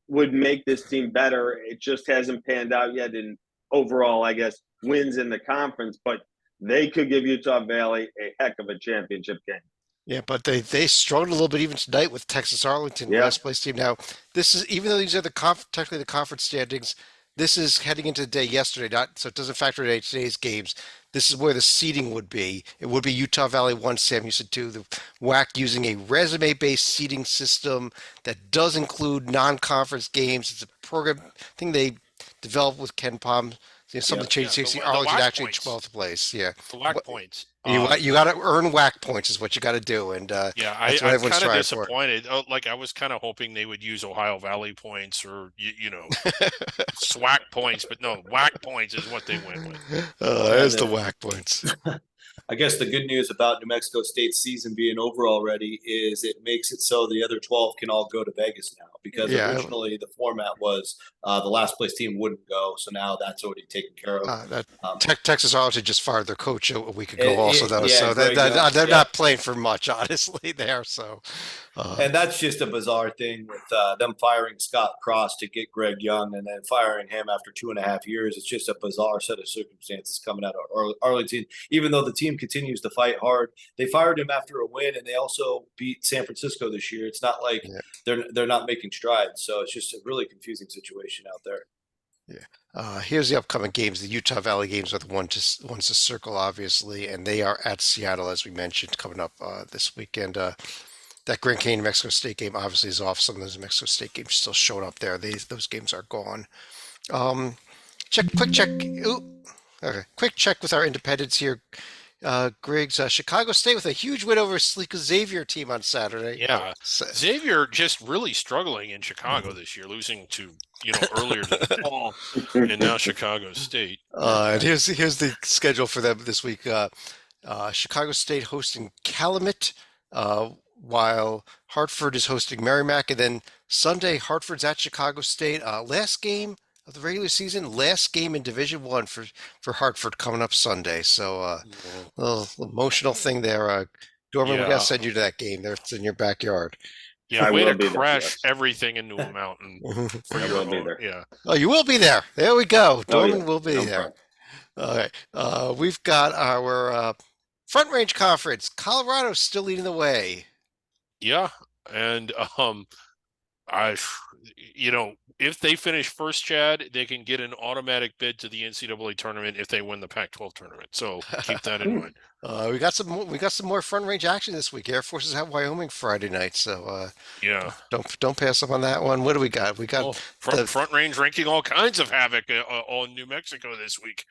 Speaker 4: Would make this team better. It just hasn't panned out yet in overall, I guess, wins in the conference, but they could give Utah Valley a heck of a championship game.
Speaker 1: yeah, but they struggled a little bit even tonight with Texas Arlington,
Speaker 4: Yeah.
Speaker 1: last place team. Now, this is, even though these are technically the conference standings, this is heading into the day yesterday, so it doesn't factor in today's games. This is where the seeding would be. It would be Utah Valley 1, Sam Houston 2. The WAC using a resume-based seeding system that does include non-conference games. It's a program thing they developed with Ken Palm. Some of the changes here.
Speaker 2: the
Speaker 1: See,
Speaker 2: WAC
Speaker 1: Arlington actually
Speaker 2: points.
Speaker 1: 12th place. Yeah,
Speaker 2: The WAC points.
Speaker 1: you got to earn WAC points is what you got to do, and
Speaker 2: Yeah,
Speaker 1: that's what
Speaker 2: I'm
Speaker 1: everyone's
Speaker 2: kind of
Speaker 1: trying for.
Speaker 2: disappointed. Like I was kind of hoping they would use Ohio Valley points or SWAC points, but no, WAC points is what they went with.
Speaker 1: There's the WAC points.
Speaker 3: I guess the good news about New Mexico State's season being over already is it makes it so the other 12 can all go to Vegas now, because
Speaker 1: Yeah.
Speaker 3: originally the format was the last place team wouldn't go. So now that's already taken care of.
Speaker 1: Texas Arlington just fired their coach a week ago, also though,
Speaker 3: yeah,
Speaker 1: so
Speaker 3: Greg Young,
Speaker 1: they're
Speaker 3: yeah.
Speaker 1: not playing for much, honestly. There, so
Speaker 3: And that's just a bizarre thing with them firing Scott Cross to get Greg Young and then firing him after 2.5 years. It's just a bizarre set of circumstances coming out of Arlington, even though the team continues to fight hard. They fired him after a win, and they also beat San Francisco this year. It's not like they're not making strides. So it's just a really confusing situation out there.
Speaker 1: here's the upcoming games. The Utah Valley games are the ones to circle, obviously, and they are at Seattle, as we mentioned, coming up this weekend. That Grand Canyon Mexico State game obviously is off. Some of those Mexico State games still showing up there. Those games are gone. Quick check. Ooh, okay. Quick check with our independents here. Griggs, Chicago State with a huge win over Sleeka Xavier team on Saturday.
Speaker 2: Yeah, Xavier just really struggling in Chicago this year, losing to earlier to DePaul and now Chicago State.
Speaker 1: And here's the schedule for them this week. Chicago State hosting Calumet, while Hartford is hosting Merrimack, and then Sunday Hartford's at Chicago State. Last game of the regular season, last game in Division I for Hartford coming up Sunday. So a little emotional thing there. Dorman, we gotta send you to that game. It's in your backyard.
Speaker 2: Yeah, way
Speaker 4: will
Speaker 2: to
Speaker 4: be there,
Speaker 2: crash
Speaker 4: yes.
Speaker 2: everything into a mountain for
Speaker 4: I
Speaker 2: your
Speaker 4: will be
Speaker 2: own.
Speaker 4: there.
Speaker 2: Yeah.
Speaker 1: Oh, you will be there. There we go. Dorman
Speaker 4: yeah.
Speaker 1: will be
Speaker 4: No
Speaker 1: there.
Speaker 4: problem.
Speaker 1: All right. We've got our Front Range Conference. Colorado's still leading the way.
Speaker 2: Yeah, and if they finish first, Chad, they can get an automatic bid to the NCAA tournament if they win the Pac-12 tournament. So keep that in mind.
Speaker 1: We got some more Front Range action this week. Air Force is at Wyoming Friday night, so
Speaker 2: Yeah.
Speaker 1: don't pass up on that one. What do we got? We got
Speaker 2: Front Range ranking all kinds of havoc on New Mexico this week.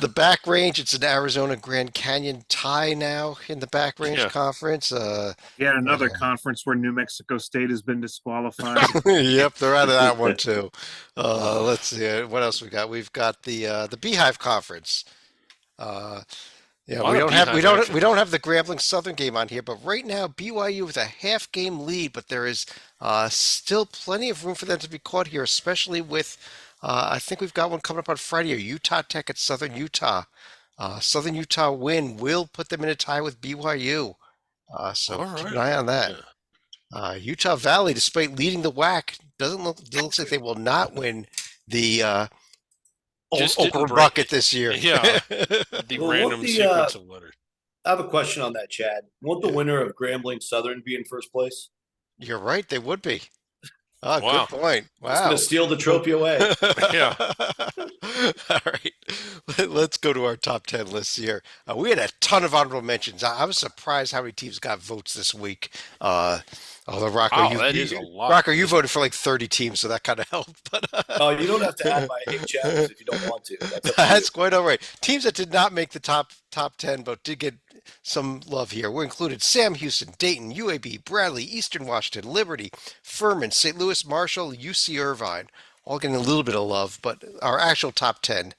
Speaker 1: the Back Range. It's an Arizona Grand Canyon tie now in the Back Range
Speaker 2: Yeah.
Speaker 1: Conference.
Speaker 5: Yet another conference where New Mexico State has been disqualified.
Speaker 1: Yep, they're out of that one too. Let's see what else we got. We've got the Beehive Conference. Yeah,
Speaker 2: A lot
Speaker 1: we
Speaker 2: of
Speaker 1: don't have
Speaker 2: Beehive action.
Speaker 1: we don't have the Grambling Southern game on here, but right now BYU with a half game lead, but there is still plenty of room for them to be caught here, especially with I think we've got one coming up on Friday. Utah Tech at Southern Utah. Southern Utah win will put them in a tie with BYU. So
Speaker 2: All
Speaker 1: keep
Speaker 2: right.
Speaker 1: an eye on that. Utah Valley, despite leading the WAC, looks like they will not win the
Speaker 2: Just
Speaker 1: Okra
Speaker 2: didn't break
Speaker 1: bucket
Speaker 2: it.
Speaker 1: this year.
Speaker 2: Yeah. The
Speaker 3: Well, what
Speaker 2: random
Speaker 3: the,
Speaker 2: sequence of letters.
Speaker 3: I have a question on that, Chad. Won't the
Speaker 1: Yeah.
Speaker 3: winner of Grambling Southern be in first place?
Speaker 1: You're right, they would be. Oh,
Speaker 2: Wow.
Speaker 1: good point.
Speaker 3: It's going
Speaker 1: Wow.
Speaker 3: to steal the trophy away.
Speaker 2: Yeah.
Speaker 1: All right. Let's go to our top 10 lists here. We had a ton of honorable mentions. I was surprised how many teams got votes this week. Although Rocco,
Speaker 2: Wow, that is a lot.
Speaker 1: Rocco, you voted for like 30 teams, so that kind of helped. But
Speaker 3: Oh, you don't have to add my Hey Chappers if you don't want to. That's up to you.
Speaker 1: that's quite all right. Teams that did not make the top 10, but did get some love here. We included Sam Houston, Dayton, UAB, Bradley, Eastern Washington, Liberty, Furman, St. Louis, Marshall, UC Irvine. All getting a little bit of love, but our actual top 10.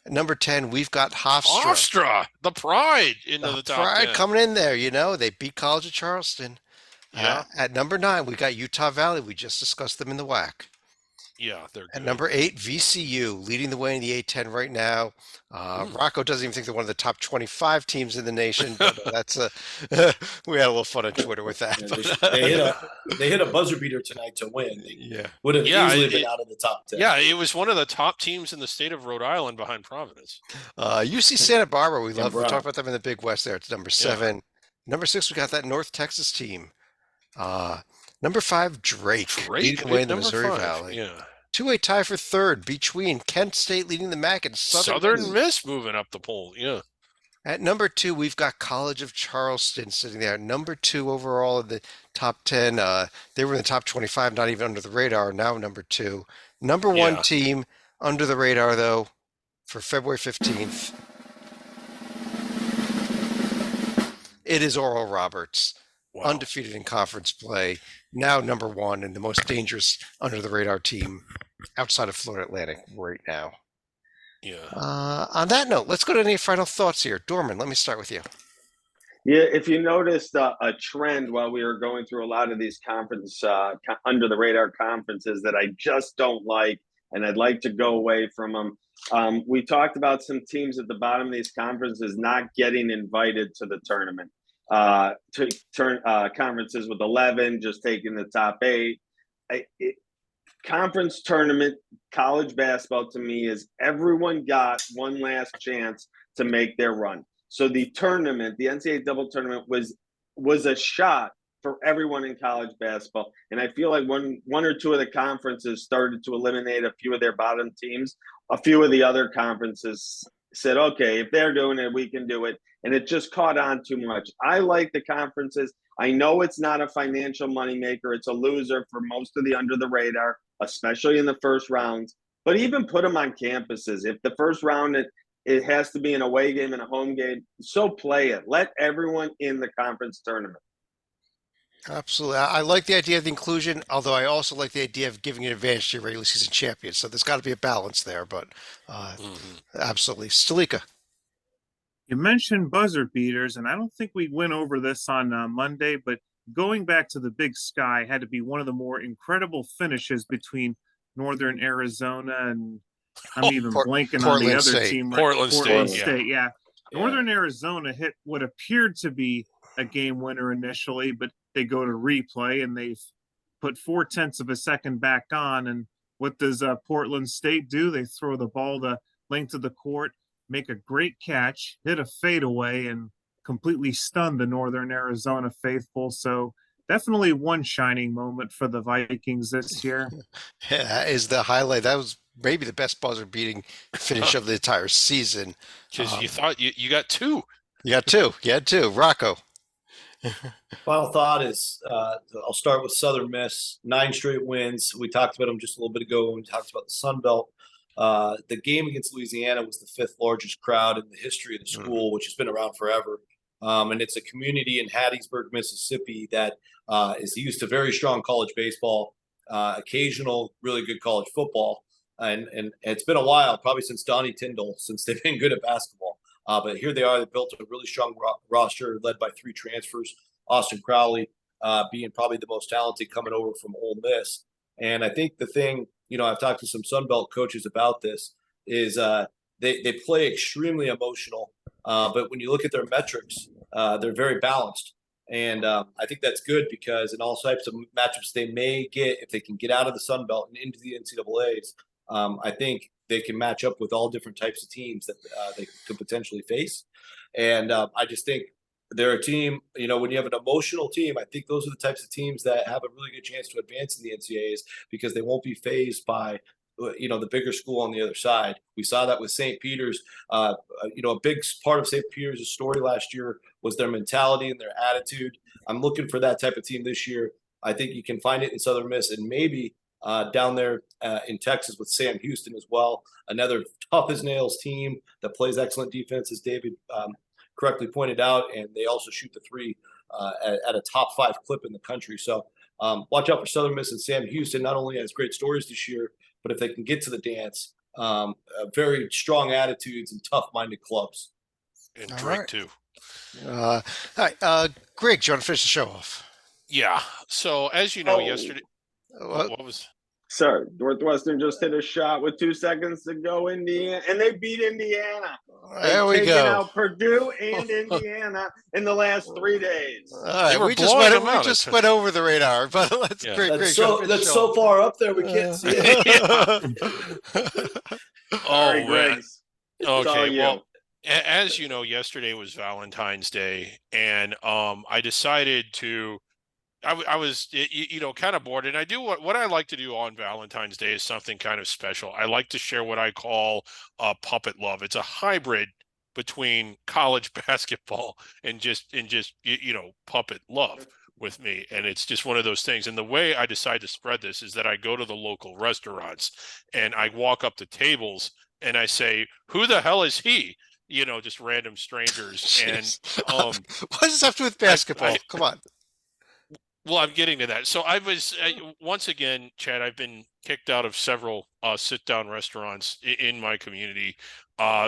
Speaker 1: Number 10, we've got Hofstra.
Speaker 2: Hofstra, the Pride into the top
Speaker 1: Pride
Speaker 2: 10.
Speaker 1: coming in there, they beat College of Charleston.
Speaker 2: Yeah.
Speaker 1: At number 9, we got Utah Valley. We just discussed them in the WAC.
Speaker 2: Yeah, they're good.
Speaker 1: At number 8, VCU, leading the way in the A10 right now. Rocco doesn't even think they're one of the top 25 teams in the nation, but that's we had a little fun on Twitter with that.
Speaker 3: Yeah, they hit a buzzer beater tonight to win. They
Speaker 1: Yeah.
Speaker 3: would have
Speaker 2: Yeah,
Speaker 3: easily been out of the top 10.
Speaker 2: Yeah, it was one of the top teams in the state of Rhode Island behind Providence.
Speaker 1: UC Santa Barbara, we love. We
Speaker 3: Brown.
Speaker 1: talked about them in the Big West there. It's number 7. Number 6, we got that North Texas team. Number 5, Drake leading the way in the
Speaker 2: number
Speaker 1: Missouri
Speaker 2: 5.
Speaker 1: Valley.
Speaker 2: Yeah.
Speaker 1: 2-way tie for 3rd between Kent State leading the MAC and
Speaker 2: Southern Miss moving up the poll. Yeah.
Speaker 1: At number 2, we've got College of Charleston sitting there. Number 2 overall in the top 10. They were in the top 25, not even under the radar. Now number 2. Number 1
Speaker 2: Yeah.
Speaker 1: team under the radar, though, for February 15th. It is Oral Roberts.
Speaker 2: Wow.
Speaker 1: Undefeated in conference play. Now number 1 and the most dangerous under the radar team outside of Florida Atlantic right now.
Speaker 2: Yeah.
Speaker 1: On that note, let's go to any final thoughts here. Dorman, let me start with you.
Speaker 4: Yeah, if you noticed a trend while we were going through a lot of these conference under the radar conferences that I just don't like, and I'd like to go away from them. We talked about some teams at the bottom of these conferences not getting invited to the tournament. To turn conferences with 11, just taking the top 8. Conference tournament, college basketball to me is everyone got one last chance to make their run. So the tournament, the NCAA double tournament was a shot for everyone in college basketball. And I feel like one or two of the conferences started to eliminate a few of their bottom teams. A few of the other conferences said, okay, if they're doing it, we can do it. And it just caught on too much. I like the conferences. I know it's not a financial moneymaker. It's a loser for most of the under the radar, especially in the first rounds. But even put them on campuses. If the first round, it has to be an away game and a home game, so play it. Let everyone in the conference tournament.
Speaker 1: Absolutely. I like the idea of the inclusion, although I also like the idea of giving an advantage to your regular season champions. So there's got to be a balance there, but absolutely. Stalika.
Speaker 5: You mentioned buzzer beaters, and I don't think we went over this on Monday, but going back to the Big Sky had to be one of the more incredible finishes between Northern Arizona and I'm even blanking on the
Speaker 1: Portland
Speaker 5: other
Speaker 1: State.
Speaker 5: team.
Speaker 2: Portland State, yeah.
Speaker 5: State, yeah. Northern Arizona hit what appeared to be a game winner initially, but they go to replay and they've put 0.4 of a second back on. And what does Portland State do? They throw the ball the length of the court, make a great catch, hit a fadeaway, and completely stun the Northern Arizona faithful. So definitely one shining moment for the Vikings this year.
Speaker 1: Yeah, that is the highlight. That was maybe the best buzzer beating finish of the entire season.
Speaker 2: Because you thought you got 2.
Speaker 1: You got 2. You had 2. Rocco.
Speaker 3: Final thought is I'll start with Southern Miss. 9 straight wins. We talked about them just a little bit ago when we talked about the Sun Belt. The game against Louisiana was the 5th largest crowd in the history of the school, which has been around forever. And it's a community in Hattiesburg, Mississippi that is used to very strong college baseball, occasional really good college football. And it's been a while, probably since Donnie Tyndall, since they've been good at basketball. But here they are. They built a really strong roster led by 3 transfers. Austin Crowley being probably the most talented coming over from Ole Miss. And I think the thing, I've talked to some Sun Belt coaches about this, is they play extremely emotional. But when you look at their metrics, they're very balanced. And I think that's good because in all types of matchups they may get, if they can get out of the Sun Belt and into the NCAAs, I think they can match up with all different types of teams that they could potentially face. And I just think they're a team, when you have an emotional team, I think those are the types of teams that have a really good chance to advance in the NCAAs because they won't be phased by, the bigger school on the other side. We saw that with St. Peter's. A big part of St. Peter's story last year was their mentality and their attitude. I'm looking for that type of team this year. I think you can find it in Southern Miss and maybe down there in Texas with Sam Houston as well. Another tough as nails team that plays excellent defense, as David correctly pointed out, and they also shoot the three at a top 5 clip in the country. So watch out for Southern Miss and Sam Houston. Not only has great stories this year, but if they can get to the dance, very strong attitudes and tough-minded clubs.
Speaker 2: And
Speaker 1: All
Speaker 2: Drake
Speaker 1: right.
Speaker 2: too.
Speaker 1: All right, Greg, do you want to finish the show off?
Speaker 2: Yeah. So as you know,
Speaker 4: Oh.
Speaker 2: yesterday, what was?
Speaker 4: Sir, Northwestern just hit a shot with 2 seconds to go, Indiana, and they beat Indiana.
Speaker 1: There we
Speaker 4: Taking
Speaker 1: go.
Speaker 4: out Purdue and Indiana in the last 3 days.
Speaker 1: All right,
Speaker 2: were
Speaker 1: we just
Speaker 2: blowing
Speaker 1: went,
Speaker 2: them out.
Speaker 1: we just went over the radar, but let's
Speaker 2: Yeah.
Speaker 1: Greg,
Speaker 3: That's
Speaker 1: do you wanna finish
Speaker 3: that's
Speaker 1: the
Speaker 3: so
Speaker 1: show
Speaker 3: far up there we can't see it.
Speaker 1: off?
Speaker 4: Sorry,
Speaker 2: Oh, man.
Speaker 4: Griggs. It's all
Speaker 2: Okay.
Speaker 4: you.
Speaker 2: Well, as you know, yesterday was Valentine's Day, and I decided to. I was kind of bored, and I do what I like to do on Valentine's Day is something kind of special. I like to share what I call puppet love. It's a hybrid between college basketball and just puppet love with me, and it's just one of those things. And the way I decide to spread this is that I go to the local restaurants and I walk up to tables and I say, "Who the hell is he?" Just random strangers. And
Speaker 1: Jeez. What does this have to do with basketball? Come on.
Speaker 2: well, I'm getting to that. So I was once again, Chad. I've been kicked out of several sit-down restaurants in my community.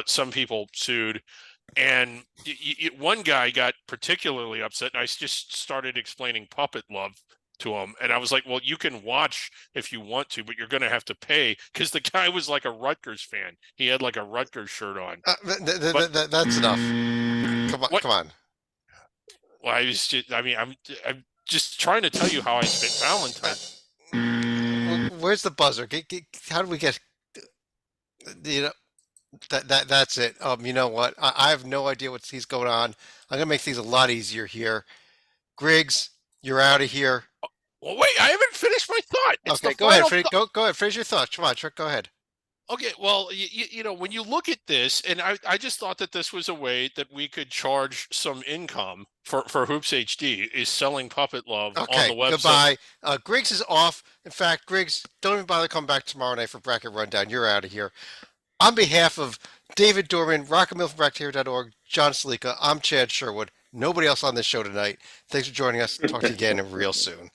Speaker 2: Some people sued, and one guy got particularly upset. And I just started explaining puppet love to him, and I was like, "Well, you can watch if you want to, but you're going to have to pay." Because the guy was like a Rutgers fan. He had like a Rutgers shirt on.
Speaker 1: That's enough. Come on,
Speaker 2: What?
Speaker 1: come on.
Speaker 2: Well, I was just. I mean, I'm just trying to tell you how I spent Valentine's.
Speaker 1: Where's the buzzer? How do we get? That's it. You know what? I have no idea what's going on. I'm gonna make things a lot easier here. Griggs, you're out of here.
Speaker 2: Well, wait, I haven't finished my thought. It's
Speaker 1: Okay,
Speaker 2: the
Speaker 1: go ahead.
Speaker 2: final
Speaker 1: Go ahead. Finish your thoughts. Come on, Trick. Go ahead.
Speaker 2: Okay, well, when you look at this, and I just thought that this was a way that we could charge some income for Hoops HD is selling Puppet Love on
Speaker 1: Okay,
Speaker 2: the website.
Speaker 1: goodbye. Griggs is off. In fact, Griggs, don't even bother coming back tomorrow night for Bracket Rundown. You're out of here. On behalf of David Dorman, Rockamill from Bracketary.org, John Salika, I'm Chad Sherwood. Nobody else on this show tonight. Thanks for joining us. Talk to you again real soon.